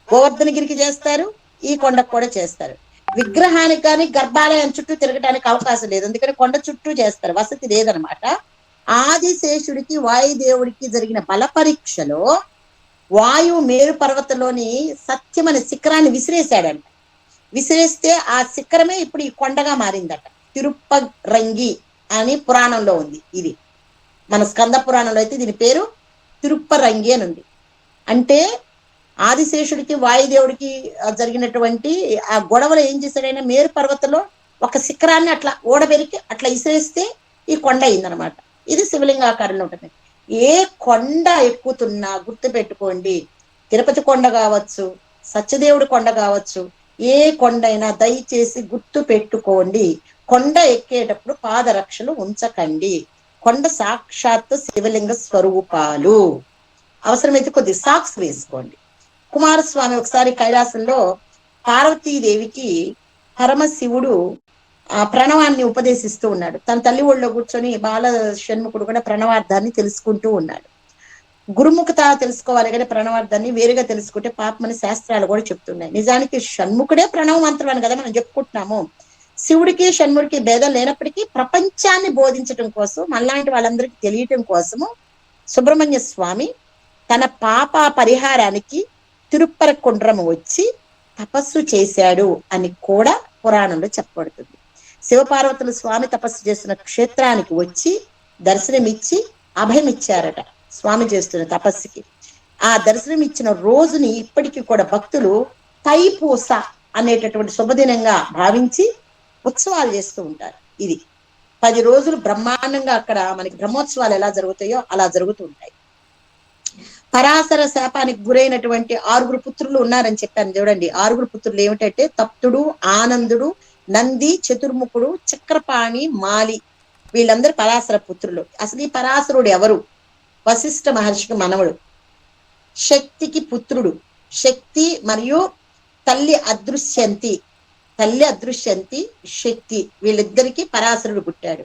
గోవర్ధన గిరికి చేస్తారు, ఈ కొండకు కూడా చేస్తారు. విగ్రహానికి కానీ గర్భాలయం చుట్టూ తిరగడానికి అవకాశం లేదు, అందుకని కొండ చుట్టూ చేస్తారు, వసతి లేదనమాట. ఆదిశేషుడికి వాయుదేవుడికి జరిగిన బల పరీక్షలో వాయువు మేరు పర్వతంలోని సత్యమనే శిఖరాన్ని విసిరేశాడంట. విసిరేస్తే ఆ శిఖరమే ఇప్పుడు ఈ కొండగా మారిందట. తిరుప్పరంగి అని పురాణంలో ఉంది. ఇది మన స్కంద పురాణంలో అయితే దీని పేరు తిరుప్పరంగి అని ఉంది. అంటే ఆదిశేషుడికి వాయుదేవుడికి జరిగినటువంటి ఆ గొడవలు ఏం చేశాడైనా మేరు పర్వతంలో ఒక శిఖరాన్ని అట్లా ఓడబెరికి అట్లా విసిరేస్తే ఈ కొండ అయిందనమాట. ఇది శివలింగాకారంలో ఉంటుంది. ఏ కొండ ఎక్కుతున్నా గుర్తు పెట్టుకోండి, తిరుపతి కొండ కావచ్చు, సత్యదేవుడి కొండ కావచ్చు, ఏ కొండైనా దయచేసి గుర్తు పెట్టుకోండి, కొండ ఎక్కేటప్పుడు పాదరక్షలు ఉంచకండి. కొండ సాక్షాత్తు శివలింగ స్వరూపాలు. అవసరమైతే కొద్ది సాక్స్ వేసుకోండి. కుమారస్వామి ఒకసారి కైలాసంలో పార్వతీదేవికి పరమశివుడు ఆ ప్రణవాన్ని ఉపదేశిస్తూ ఉన్నాడు. తన తల్లి ఒళ్ళో కూర్చొని బాల షణ్ముఖుడు కూడా ప్రణవార్థాన్ని తెలుసుకుంటూ ఉన్నాడు. గురుముఖత తెలుసుకోవాలి కానీ ప్రణవార్థాన్ని వేరుగా తెలుసుకుంటే పాపమని శాస్త్రాలు కూడా చెప్తున్నాయి. నిజానికి షణ్ముఖుడే ప్రణవ మంత్రం అని కదా మనం చెప్పుకుంటున్నాము. శివుడికి షణ్ముడికి భేదం లేనప్పటికీ ప్రపంచాన్ని బోధించడం కోసం, మనలాంటి వాళ్ళందరికీ తెలియటం కోసము సుబ్రహ్మణ్య స్వామి తన పాప పరిహారానికి తిరుప్పర కుండ్రము వచ్చి తపస్సు చేశాడు అని కూడా పురాణంలో చెప్పబడుతుంది. శివపార్వతులు స్వామి తపస్సు చేసిన క్షేత్రానికి వచ్చి దర్శనమిచ్చి అభయమిచ్చారట. స్వామి చేస్తున్న తపస్సుకి. ఆ దర్శనం ఇచ్చిన రోజుని ఇప్పటికీ కూడా భక్తులు తైపూస అనేటటువంటి శుభదినంగా భావించి ఉత్సవాలు చేస్తూ ఉంటారు. ఇది 10 రోజులు బ్రహ్మాండంగా అక్కడ మనకి బ్రహ్మోత్సవాలు ఎలా జరుగుతాయో అలా జరుగుతూ ఉంటాయి. పరాశర శాపానికి గురైనటువంటి 6 పుత్రులు ఉన్నారని చెప్పాను చూడండి. 6 పుత్రులు ఏమిటంటే తప్తుడు, ఆనందుడు, నంది, చతుర్ముఖుడు, చక్రపాణి, మాలి. వీళ్ళందరూ పరాశర పుత్రులు. అసలు ఈ పరాశరుడు ఎవరు? వశిష్ఠ మహర్షికి మనవడు, శక్తికి పుత్రుడు. శక్తి మరియు తల్లి అదృశ్యంతి, శక్తి, వీళ్ళిద్దరికి పరాశరుడు పుట్టాడు.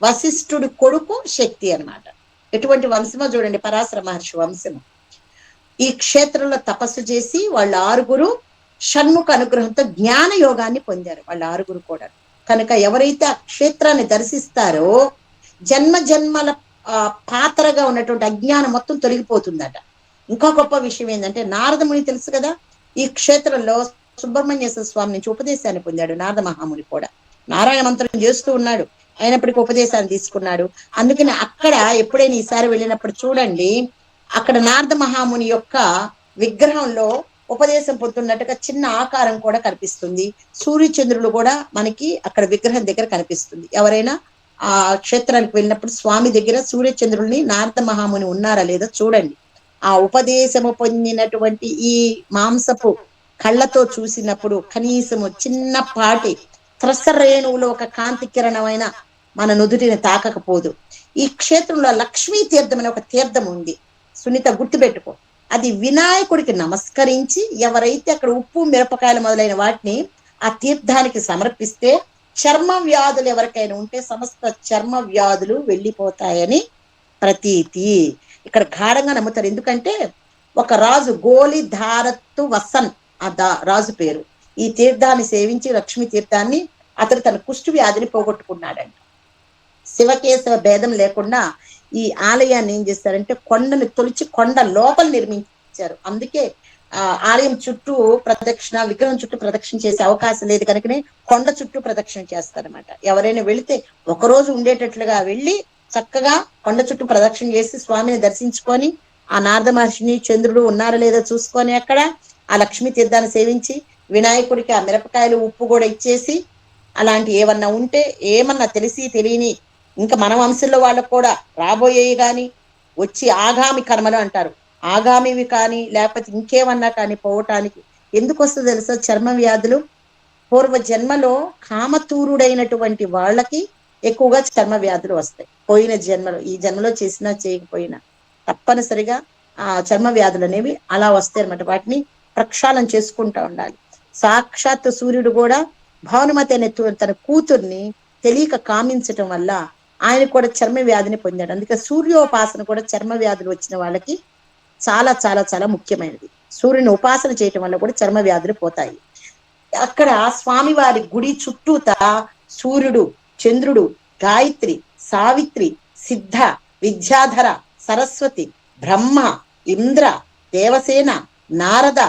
వశిష్ఠుడి కొడుకు శక్తి అన్నమాట. ఎటువంటి వంశమో చూడండి, పరాశర మహర్షి వంశము. ఈ క్షేత్రంలో తపస్సు చేసి వాళ్ళ 6 షణ్ముఖ అనుగ్రహంతో జ్ఞాన యోగాన్ని పొందారు, వాళ్ళ 6 కూడా. కనుక ఎవరైతే ఆ క్షేత్రాన్ని దర్శిస్తారో జన్మ జన్మల పాత్రగా ఉన్నటువంటి అజ్ఞానం మొత్తం తొలగిపోతుందట. ఇంకా గొప్ప విషయం ఏంటంటే, నారదముని తెలుసు కదా, ఈ క్షేత్రంలో సుబ్రహ్మణ్యేశ్వర స్వామి నుంచి ఉపదేశాన్ని పొందాడు. నారద మహాముని కూడా నారాయణ మంత్రం చేస్తూ ఉన్నాడు, అయినప్పటికీ ఉపదేశాన్ని తీసుకున్నాడు. అందుకని అక్కడ ఎప్పుడైనా ఈసారి వెళ్ళినప్పుడు చూడండి, అక్కడ నారద మహాముని యొక్క విగ్రహంలో ఉపదేశం పొందుతున్నట్టుగా చిన్న ఆకారం కూడా కనిపిస్తుంది. సూర్యచంద్రులు కూడా మనకి అక్కడ విగ్రహం దగ్గర కనిపిస్తుంది. ఎవరైనా ఆ క్షేత్రానికి వెళ్ళినప్పుడు స్వామి దగ్గర సూర్యచంద్రుల్ని నారద మహాముని ఉన్నారా లేదా చూడండి. ఆ ఉపదేశము పొందినటువంటి ఈ మాంసపు కళ్ళతో చూసినప్పుడు కనీసము చిన్నపాటి త్రసరేణువులో ఒక కాంతి కిరణమైన మన నుదుటిని తాకకపోదు. ఈ క్షేత్రంలో లక్ష్మీ తీర్థం అనే ఒక తీర్థం ఉంది, సునీత గుర్తుపెట్టుకో. అది వినాయకుడికి నమస్కరించి ఎవరైతే అక్కడ ఉప్పు మిరపకాయలు మొదలైన వాటిని ఆ తీర్థానికి సమర్పిస్తే చర్మ వ్యాధులు ఎవరికైనా ఉంటే సమస్త చర్మ వ్యాధులు వెళ్ళిపోతాయని ప్రతీతి. ఇక్కడ గాఢంగా నమ్ముతారు. ఎందుకంటే ఒక రాజు గోలి ధారత్తు వసన్ ఆ రాజు పేరు. ఈ తీర్థాన్ని సేవించి లక్ష్మీ తీర్థాన్ని అతడు తన కుష్టు వ్యాధిని పోగొట్టుకున్నాడంట. శివకేశవ భేదం లేకుండా ఈ ఆలయాన్ని ఏం చేస్తారంటే కొండను తొలిచి కొండ లోపల నిర్మించారు. అందుకే ఆలయం చుట్టూ ప్రదక్షిణ, విగ్రహం చుట్టూ ప్రదక్షిణ చేసే అవకాశం లేదు కనుకనే కొండ చుట్టూ ప్రదక్షిణ చేస్తారనమాట. ఎవరైనా వెళితే ఒకరోజు ఉండేటట్లుగా వెళ్ళి చక్కగా కొండ చుట్టూ ప్రదక్షిణ చేసి స్వామిని దర్శించుకొని ఆ నారద మహర్షిని చంద్రుడు ఉన్నారో లేదో చూసుకొని అక్కడ ఆ లక్ష్మీ తీర్థాన్ని సేవించి వినాయకుడికి ఆ మిరపకాయలు ఉప్పు కూడా ఇచ్చేసి అలాంటి ఏమన్నా ఉంటే ఏమన్నా తెలిసి తెలియని ఇంకా మన వంశంలో వాళ్ళకు కూడా రాబోయేవి కానీ వచ్చి ఆగామి కర్మలు అంటారు, ఆగామివి కానీ లేకపోతే ఇంకేమన్నా కానీ పోవటానికి ఎందుకు వస్తుందో తెలుసా చర్మ వ్యాధులు? పూర్వ జన్మలో కామతూరుడైనటువంటి వాళ్ళకి ఎక్కువగా చర్మ వ్యాధులు వస్తాయి. పోయిన జన్మలో, ఈ జన్మలో చేసినా చేయకపోయినా తప్పనిసరిగా ఆ చర్మ వ్యాధులు అనేవి అలా వస్తాయి అనమాట. వాటిని ప్రక్షాళన చేసుకుంటూ ఉండాలి. సాక్షాత్ సూర్యుడు కూడా భానుమతి అనే తన కూతుర్ని తెలియక కామించటం వల్ల ఆయన కూడా చర్మ వ్యాధిని పొందాడు. అందుకే సూర్యోపాసన కూడా చర్మ వ్యాధులు వచ్చిన వాళ్ళకి చాలా చాలా చాలా ముఖ్యమైనది. సూర్యుని ఉపాసన చేయటం వల్ల కూడా చర్మ వ్యాధులు పోతాయి. అక్కడ స్వామివారి గుడి చుట్టూత సూర్యుడు, చంద్రుడు, గాయత్రి, సావిత్రి, సిద్ధ, విద్యాధర, సరస్వతి, బ్రహ్మ, ఇంద్ర, దేవసేన, నారద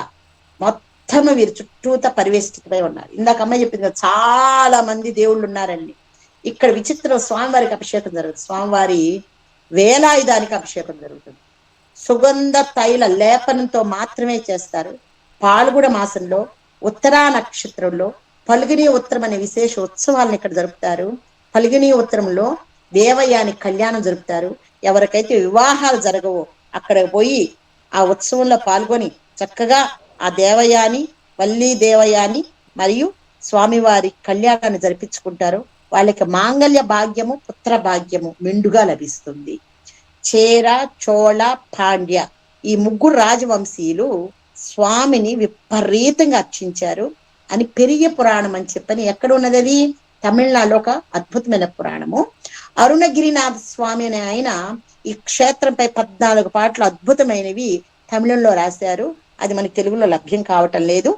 మొత్తం వీరి చుట్టూత పరివేష్టితమై ఉన్నారు. ఇందాక అమ్మాయి చెప్పింది చాలా మంది దేవుళ్ళు ఉన్నారండి. ఇక్కడ విచిత్రం, స్వామివారికి అభిషేకం జరుగుతుంది. స్వామివారి వేలాయుధానికి అభిషేకం జరుగుతుంది. సుగంధ తైల లేపనంతో మాత్రమే చేస్తారు. పాల్గొడ మాసంలో ఉత్తరా నక్షత్రంలో పల్గిని ఉత్తరం అనే విశేష ఉత్సవాలను ఇక్కడ జరుపుతారు. పల్గిని ఉత్తరంలో దేవయాని కళ్యాణం జరుపుతారు. ఎవరికైతే వివాహాలు జరగవో అక్కడ పోయి ఆ ఉత్సవంలో పాల్గొని చక్కగా ఆ దేవయాని, వల్లి దేవయాని మరియు స్వామివారి కళ్యాణాన్ని జరిపించుకుంటారు. వాళ్ళకి మాంగళ్య భాగ్యము, పుత్ర భాగ్యము మెండుగా లభిస్తుంది. చేర, చోళ, పాండ్య ఈ 3 రాజవంశీయులు స్వామిని విపరీతంగా అర్చించారు అని పెరియ పురాణం అని చెప్పని ఎక్కడ ఉన్నది? అది తమిళనాడులో ఒక అద్భుతమైన పురాణము. అరుణగిరినాథ స్వామి అనే ఆయన ఈ క్షేత్రంపై 14 పాటలు అద్భుతమైనవి తమిళంలో రాశారు. అది మనకి తెలుగులో లభ్యం కావటం లేదు.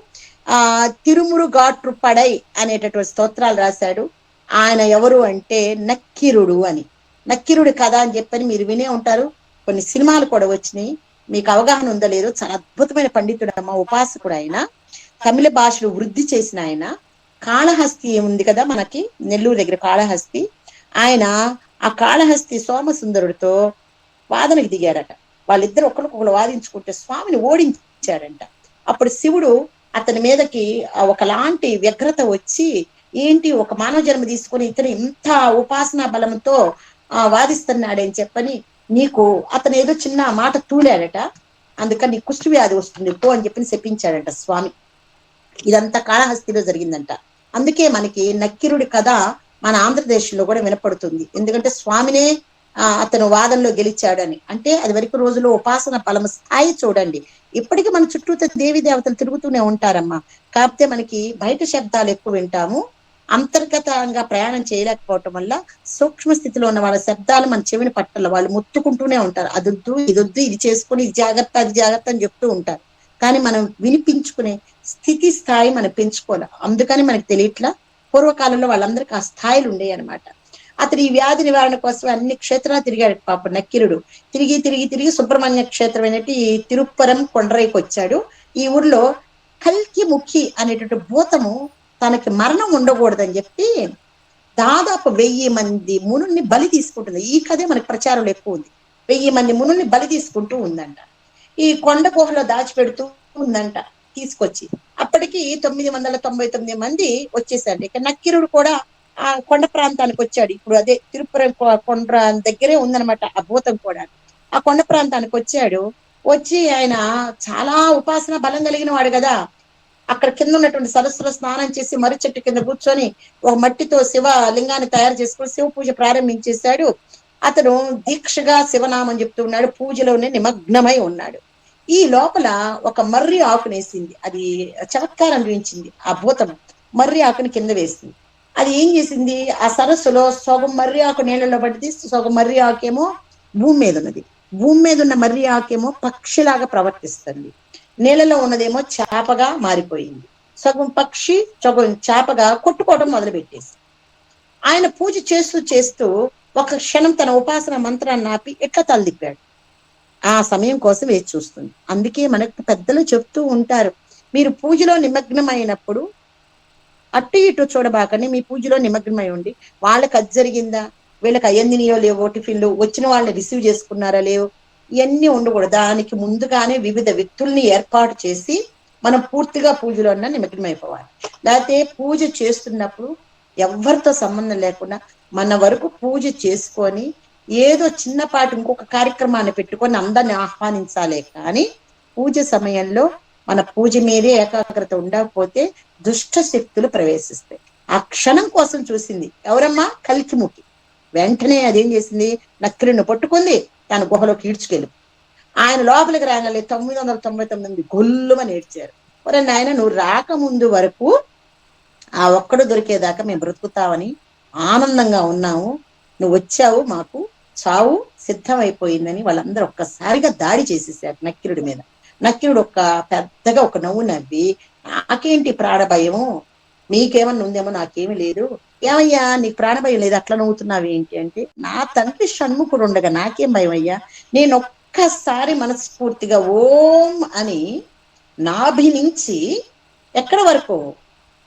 తిరుమురుగాట్రు పడై అనేటటువంటి స్తోత్రాలు రాశాడు. ఆయన ఎవరు అంటే నక్కిరుడు అని. నక్కిరుడి కథ అని చెప్పని మీరు వినే ఉంటారు. కొన్ని సినిమాలు కూడా వచ్చినాయి. మీకు అవగాహన ఉందో లేదో, చాలా అద్భుతమైన పండితుడు అమ్మ, ఉపాసకుడు ఆయన. తమిళ భాషలో వృద్ధి చేసిన ఆయన. కాళహస్తి ఉంది కదా మనకి నెల్లూరు దగ్గర కాళహస్తి. ఆయన ఆ కాళహస్తి సోమసుందరుడితో వాదనకి దిగాడట. వాళ్ళిద్దరు ఒకరికొకరు వాదించుకుంటే స్వామిని ఓడించాడంట. అప్పుడు శివుడు అతని మీదకి ఒకలాంటి వ్యగ్రత వచ్చి, ఏంటి ఒక మానవ జన్మ తీసుకొని ఇతను ఇంత ఉపాసనా బలంతో వాదిస్తున్నాడని చెప్పని, నీకు అతను ఏదో చిన్న మాట తూలాడట, అందుకని నీ కుష్టి వ్యాధి వస్తుంది పో అని చెప్పి చెప్పించాడంట స్వామి. ఇదంతా కాళహస్తిలో జరిగిందంట. అందుకే మనకి నక్కిరుడి కథ మన ఆంధ్రదేశంలో కూడా వినపడుతుంది. ఎందుకంటే స్వామినే అతను వాదనలో గెలిచాడని. అంటే అది వరకు రోజుల్లో ఉపాసన బలం స్థాయి చూడండి. ఇప్పటికీ మన చుట్టూ దేవి దేవతలు తిరుగుతూనే ఉంటారమ్మా. కాకపోతే మనకి బయట శబ్దాలు ఎక్కువ వింటాము, అంతర్గతంగా ప్రయాణం చేయలేకపోవటం వల్ల సూక్ష్మ స్థితిలో ఉన్న వాళ్ళ శబ్దాలు మన చెవిని పట్టాల. వాళ్ళు ముత్తుకుంటూనే ఉంటారు, అదొద్దు ఇదొద్దు, ఇది చేసుకుని ఇది జాగ్రత్త అది జాగ్రత్త అని చెప్తూ ఉంటారు. కానీ మనం వినిపించుకునే స్థితి స్థాయి మనం పెంచుకోవాలి. అందుకని మనకు తెలియట్లా. పూర్వకాలంలో వాళ్ళందరికీ ఆ స్థాయిలు ఉండేవి అనమాట. అతను ఈ వ్యాధి నివారణ కోసం అన్ని క్షేత్రాలు తిరిగాడు పాప నక్కిరుడు. తిరిగి తిరిగి తిరిగి సుబ్రహ్మణ్య క్షేత్రం అయినట్టు ఈ తిరుప్పరం కొండరైకి వచ్చాడు. ఈ ఊర్లో కల్కి ముఖి అనేటువంటి భూతము తనకి మరణం ఉండకూడదని చెప్పి దాదాపు 1000 మంది మునుల్ని బలి తీసుకుంటుంది. ఈ కథే మనకి ప్రచారంలో ఎక్కువ ఉంది. 1000 మంది మునుల్ని బలి తీసుకుంటూ ఉందంట. ఈ కొండ గుహలో దాచిపెడుతూ ఉందంట తీసుకొచ్చి. అప్పటికి 999 మంది వచ్చేసారు. ఇక నక్కిరుడు కూడా ఆ కొండ ప్రాంతానికి వచ్చాడు. ఇప్పుడు అదే తిరుపురం కొండ దగ్గరే ఉందనమాట ఆ భూతం కూడా. ఆ కొండ ప్రాంతానికి వచ్చాడు. వచ్చి ఆయన చాలా ఉపాసన బలం కలిగిన వాడు కదా. అక్కడ కింద ఉన్నటువంటి సరస్సులో స్నానం చేసి మర్రి చెట్టు కింద కూర్చొని ఒక మట్టితో శివ లింగాన్ని తయారు చేసుకొని శివ పూజ ప్రారంభించేశాడు. అతను దీక్షగా శివనామం చెప్తూ ఉన్నాడు, పూజలోనే నిమగ్నమై ఉన్నాడు. ఈ లోపల ఒక మర్రి ఆకునేసింది. అది చమత్కారం చూపించింది. ఆ భూతం మర్రి ఆకుని కింద వేసింది. అది ఏం చేసింది, ఆ సరస్సులో సగం మర్రి ఆకు నీళ్ళలో పడింది, సగం మర్రి ఆకేమో భూమి మీద ఉన్నది. భూమి మీద ఉన్న మర్రి ఆకేమో పక్షిలాగా ప్రవర్తిస్తుంది, నీళ్ళలో ఉన్నదేమో చేపగా మారిపోయింది. సగం పక్షి సగం చేపగా కొట్టుకోవడం మొదలుపెట్టేసి ఆయన పూజ చేస్తూ చేస్తూ ఒక క్షణం తన ఉపాసన మంత్రాన్ని ఆపి ఎట్లా తలదిప్పాడు. ఆ సమయం కోసం వేచి చూస్తుంది. అందుకే మనకు పెద్దలు చెప్తూ ఉంటారు, మీరు పూజలో నిమగ్నమైనప్పుడు అటు ఇటు చూడబాకని మీ పూజలో నిమగ్నమై ఉండి, వాళ్ళకి అది జరిగిందా, వీళ్ళకి అయ్యందినియో లేవో, టిఫిన్లు వచ్చిన వాళ్ళని రిసీవ్ చేసుకున్నారా లేవు, ఇవన్నీ ఉండకూడదు. దానికి ముందుగానే వివిధ వ్యక్తుల్ని ఏర్పాటు చేసి మనం పూర్తిగా పూజలో నిమగ్నమైపోవాలి. లేకపోతే పూజ చేస్తున్నప్పుడు ఎవరితో సంబంధం లేకుండా మన వరకు పూజ చేసుకొని ఏదో చిన్నపాటి ఇంకొక కార్యక్రమాన్ని పెట్టుకొని అందరిని ఆహ్వానించాలే కానీ పూజ సమయంలో మన పూజ మీదే ఏకాగ్రత ఉండకపోతే దుష్ట శక్తులు ప్రవేశిస్తాయి. ఆ క్షణం కోసం చూసింది ఎవరమ్మా, కల్కిముఖి. వెంటనే అదేం చేసింది, నక్కిరుడిని పట్టుకుంది, తన గుహలోకి ఈడ్చుకెళ్ళి ఆయన లోపలికి రాగానే 999 గొల్లుమని ఏడ్చారు. ఒరే నాయన, నువ్వు రాకముందు వరకు ఆ ఒక్కడు దొరికేదాకా మేము బ్రతుకుతామని ఆనందంగా ఉన్నాము, నువ్వు వచ్చావు, మాకు చావు సిద్ధమైపోయిందని వాళ్ళందరూ ఒక్కసారిగా దాడి చేసేసారు నక్కిరుడి మీద. నక్కిరుడు పెద్దగా ఒక నవ్వు నవ్వి, నాకేంటి ప్రాణభయము, మీకేమన్నా ఉందేమో, నాకేమి లేదు, ఏమయ్యా నీకు ప్రాణభయం లేదు అట్లా నవ్వుతున్నావు ఏంటి అంటే, నా తండ్రి షణ్ముఖుడు ఉండగా నాకేం భయం అయ్యా, నేను ఒక్కసారి మనస్ఫూర్తిగా ఓం అని నాభి నుంచి ఎక్కడ వరకు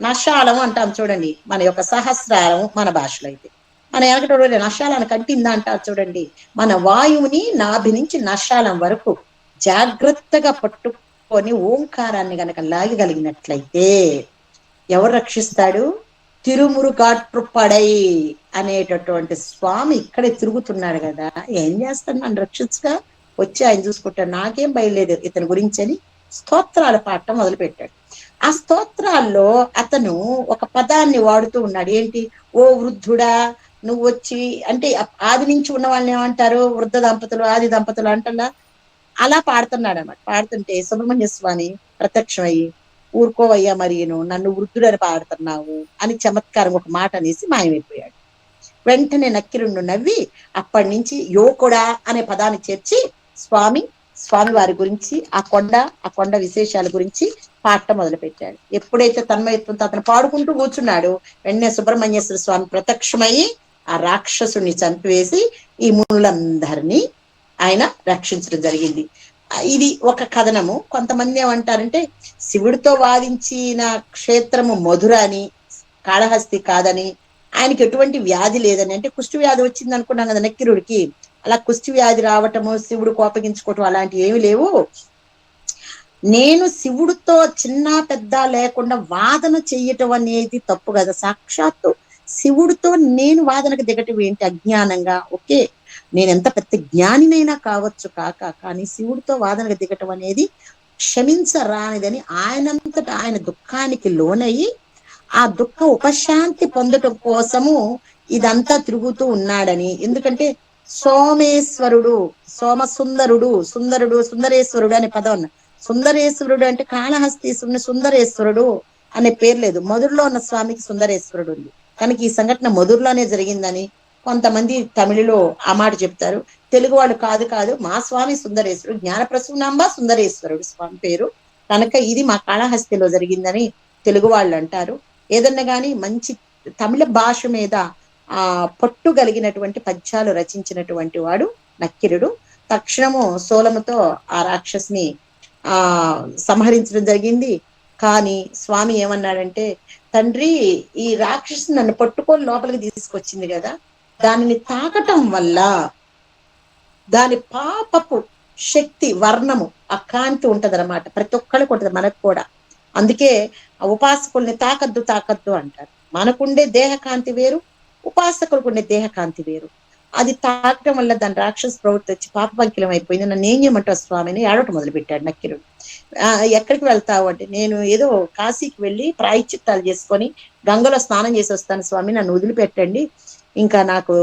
నషాలం అంటాం చూడండి, మన యొక్క సహస్రారం మన భాషలో అయితే, మన వెనకటి నషాలను కంటిందా అంటారు చూడండి, మన వాయువుని నాభి నుంచి నషాలం వరకు జాగ్రత్తగా పట్టుకొని ఓంకారాన్ని గనక లాగగలిగినట్లయితే ఎవరు రక్షిస్తాడు, తిరుమురుగాట్రుపడై అనేటటువంటి స్వామి ఇక్కడే తిరుగుతున్నాడు కదా, ఏం చేస్తాను నన్ను రక్షించగా, వచ్చి ఆయన చూసుకుంటాడు, నాకేం బయలులేదు ఇతని గురించి అని స్తోత్రాలు పాడటం మొదలు పెట్టాడు. ఆ స్తోత్రాల్లో అతను ఒక పదాన్ని వాడుతూ ఉన్నాడు. ఏంటి, ఓ వృద్ధుడా నువ్వు వచ్చి, అంటే ఆది నుంచి ఉన్న వాళ్ళని ఏమంటారు, వృద్ధ దంపతులు ఆది దంపతులు అంటలా, అలా పాడుతున్నాడు అన్నమాట. పాడుతుంటే సుబ్రహ్మణ్య స్వామి ప్రత్యక్షమయ్యి, ఊరుకోవయ్యా మరి నన్ను వృద్ధుడని పాడుతున్నావు అని చమత్కారం ఒక మాట అనేసి మాయమైపోయాడు. వెంటనే నక్కిరుండు నవ్వి అప్పటి నుంచి యోకుడా అనే పదాన్ని చేర్చి స్వామి వారి గురించి ఆ కొండ విశేషాల గురించి పాడటం మొదలు పెట్టాడు. ఎప్పుడైతే తన్మయత్వంతో అతను పాడుకుంటూ కూర్చున్నాడు, వెంటనే సుబ్రహ్మణ్యేశ్వర స్వామి ప్రత్యక్షమయ్యి ఆ రాక్షసుని చంపివేసి ఈ మునులందరినీ ఆయన రక్షించడం జరిగింది. ఇది ఒక కథనము. కొంతమంది ఏమంటారంటే శివుడితో వాదించిన క్షేత్రము మధుర అని, కాళహస్తి కాదని, ఆయనకి ఎటువంటి వ్యాధి లేదని, అంటే కుష్టి వ్యాధి వచ్చింది అనుకున్నాం కదా నక్కిరుడికి, అలా కుష్టి వ్యాధి రావటము, శివుడు కోపగించుకోవటం అలాంటివి ఏమి లేవు. నేను శివుడితో చిన్న పెద్ద లేకుండా వాదన చెయ్యటం అనేది తప్పు కదా. సాక్షాత్తు శివుడితో నేను వాదనకు దిగటం ఏంటి అజ్ఞానంగా? ఓకే, నేను ఎంత పెద్ద జ్ఞానినైనా కావచ్చు కాక, కానీ శివుడితో వాదనకు దిగటం అనేది క్షమించరానిదని ఆయనంతట ఆయన దుఃఖానికి లోనయ్యి ఆ దుఃఖ ఉపశాంతి పొందటం కోసము ఇదంతా తిరుగుతూ ఉన్నాడని. ఎందుకంటే సోమేశ్వరుడు, సోమసుందరుడు, సుందరేశ్వరుడు అనే పదం ఉన్న సుందరేశ్వరుడు అంటే కాళహస్తీశ్వరుని సుందరేశ్వరుడు అనే పేరు లేదు. మధురలో ఉన్న స్వామికి సుందరేశ్వరుడు ఉంది కనుక ఈ సంఘటన మధురలోనే జరిగిందని కొంతమంది తమిళలో ఆ మాట చెప్తారు. తెలుగు వాళ్ళు కాదు కాదు, మా స్వామి సుందరేశ్వరుడు, జ్ఞానప్రసూనాంబ సుందరేశ్వరుడు స్వామి పేరు కనుక ఇది మా కాళహస్తిలో జరిగిందని తెలుగు వాళ్ళు అంటారు. ఏదన్నా కానీ మంచి తమిళ భాష మీద పట్టు కలిగినటువంటి పద్యాలు రచించినటువంటి వాడు నక్కిరుడు. తక్షణము సోలముతో ఆ రాక్షసిని సంహరించడం జరిగింది. కానీ స్వామి ఏమన్నాడంటే, తండ్రి ఈ రాక్షసి నన్ను పట్టుకొని లోపలికి తీసుకొచ్చింది కదా, దానిని తాకటం వల్ల దాని పాపపు శక్తి వర్ణము ఆ కాంతి ఉంటదన్నమాట. ప్రతి ఒక్కరికి ఉంటది, మనకు కూడా. అందుకే ఆ ఉపాసకుల్ని తాకద్దు అంటారు. మనకుండే దేహకాంతి వేరు, ఉపాసకులకు ఉండే దేహకాంతి వేరు. అది తాకటం వల్ల దాని రాక్షస ప్రవృత్తి వచ్చి పాపపంకిలం అయిపోయింది. నన్ను ఏం చేయమంటావు స్వామిని ఏడవటం మొదలు పెట్టాడు నక్కిరుడు. ఎక్కడికి వెళ్తావు అంటే, నేను ఏదో కాశీకి వెళ్ళి ప్రాయశ్చిత్తాలు చేసుకొని గంగలో స్నానం చేసి వస్తాను స్వామి, నన్ను వదిలిపెట్టండి, ఇంకా నాకు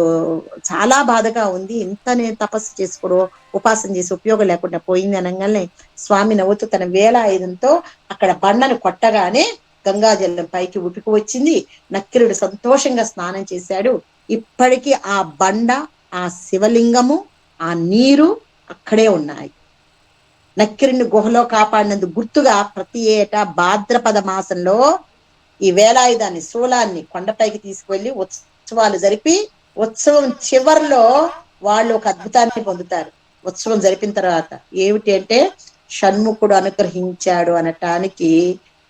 చాలా బాధగా ఉంది, ఇంత నేను తపస్సు చేసుకోవడం ఉపాసన చేసి ఉపయోగం లేకుండా పోయింది అనగానే స్వామి నవ్వుతూ తన వేలాయుధంతో అక్కడ బండను కొట్టగానే గంగాజలం పైకి ఉటుకు వచ్చింది. నక్కిరుడు సంతోషంగా స్నానం చేశాడు. ఇప్పటికీ ఆ బండ, ఆ శివలింగము, ఆ నీరు అక్కడే ఉన్నాయి. నక్కిరుడిని గుహలో కాపాడినందుకు గుర్తుగా ప్రతి ఏటా భాద్రపద మాసంలో ఈ వేలాయుధాన్ని, శూలాన్ని కొండపైకి తీసుకువెళ్ళి ఉత్సవాలు జరిపి, ఉత్సవం చివరిలో వాళ్ళు ఒక అద్భుతాన్ని పొందుతారు. ఉత్సవం జరిపిన తర్వాత ఏమిటి అంటే, షణ్ముఖుడు అనుగ్రహించాడు అనటానికి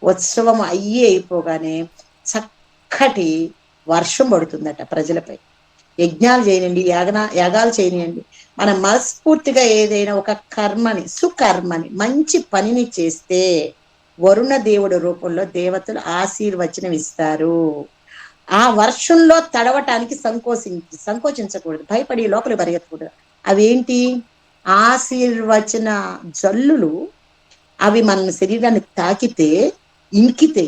ఉత్సవం అయిపోగానే చక్కటి వర్షం పడుతుందట ప్రజలపై. యజ్ఞాలు చేయనండి, యాగాలు చేయనియండి, మనం మనస్ఫూర్తిగా ఏదైనా ఒక కర్మని, సుకర్మని, మంచి పనిని చేస్తే వరుణ దేవుడు రూపంలో దేవతలు ఆశీర్వచనం ఇస్తారు. ఆ వర్షంలో తడవటానికి సంకోచించకూడదు, భయపడి లోపలి పరిగెత్తకూడదు. అవేంటి? ఆశీర్వచన జల్లులు. అవి మన శరీరాన్ని తాకితే, ఇంకితే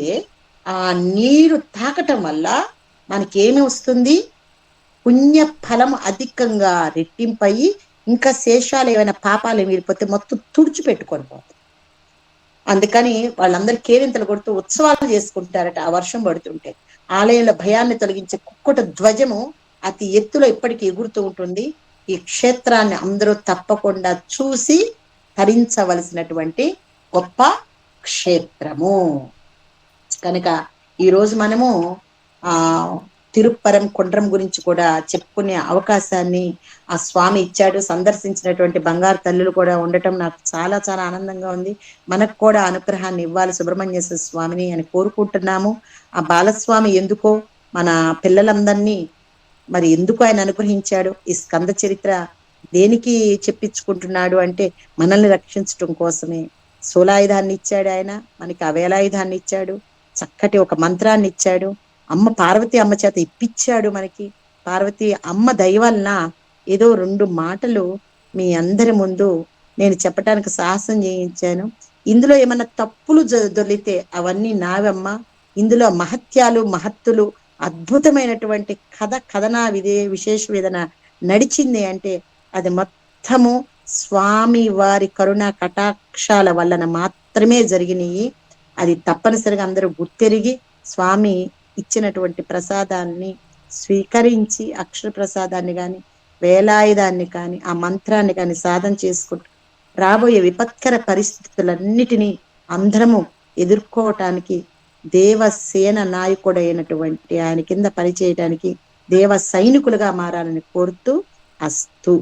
ఆ నీరు తాకటం వల్ల మనకేమి వస్తుంది? పుణ్య ఫలం అధికంగా రెట్టింపయి, ఇంకా శేషాలు ఏమైనా పాపాలు మిగిలిపోతే మొత్తం తుడిచిపెట్టుకొని పోతాయి. అందుకని వాళ్ళందరూ కేరింతలు కొడుతూ ఉత్సవాలు చేసుకుంటారట ఆ వర్షం పడుతుంటే. ఆలయంలో భయాన్ని తొలగించే కుక్కుట ధ్వజము అతి ఎత్తులో ఇప్పటికీ ఎగురుతూ ఉంటుంది. ఈ క్షేత్రాన్ని అందరూ తప్పకుండా చూసి తరించవలసినటువంటి గొప్ప క్షేత్రము కనుక ఈరోజు మనము తిరుప్పరం కుండ్రం గురించి కూడా చెప్పుకునే అవకాశాన్ని ఆ స్వామి ఇచ్చాడు. సందర్శించినటువంటి బంగారు తల్లులు కూడా ఉండటం నాకు చాలా చాలా ఆనందంగా ఉంది. మనకు కూడా అనుగ్రహాన్ని ఇవ్వాలి సుబ్రహ్మణ్యేశ్వర స్వామిని అని కోరుకుంటున్నాము. ఆ బాలస్వామి ఎందుకో మన పిల్లలందరినీ మరి ఎందుకు ఆయన అనుగ్రహించాడు, ఈ స్కంద చరిత్ర దేనికి చెప్పించుకుంటున్నాడు అంటే మనల్ని రక్షించటం కోసమే. శూలాయుధాన్ని ఇచ్చాడు ఆయన మనకి, అవేలాయుధాన్ని ఇచ్చాడు, చక్కటి ఒక మంత్రాన్ని ఇచ్చాడు, అమ్మ పార్వతి అమ్మ చేత ఇప్పించాడు మనకి. పార్వతి అమ్మ దయవలన ఏదో 2 మాటలు మీ అందరి ముందు నేను చెప్పడానికి సాహసం చేయించాను. ఇందులో ఏమన్నా తప్పులు దొరికితే అవన్నీ నావమ్మ. ఇందులో మహత్యాలు, మహత్తులు, అద్భుతమైనటువంటి కథనా విశేష వేదన నడిచింది అంటే అది మొత్తము స్వామి వారి కరుణా కటాక్షాల వలన మాత్రమే జరిగినాయి. అది తప్పనిసరిగా అందరూ గుర్తెరిగి స్వామి ఇచ్చినటువంటి ప్రసాదాన్ని స్వీకరించి అక్షర ప్రసాదాన్ని కానీ, వేలాయుధాన్ని కానీ, ఆ మంత్రాన్ని కానీ సాధన చేసుకుంటూ రాబోయే విపత్కర పరిస్థితులన్నిటినీ అందరము ఎదుర్కోవటానికి దేవసేన నాయకుడైనటువంటి ఆయన కింద పనిచేయటానికి దేవ సైనికులుగా మారాలని కోరుతూ అస్తు.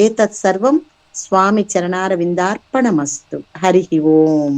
ఏతత్ సర్వం స్వామి చరణార విందార్పణమస్తు. హరి ఓం.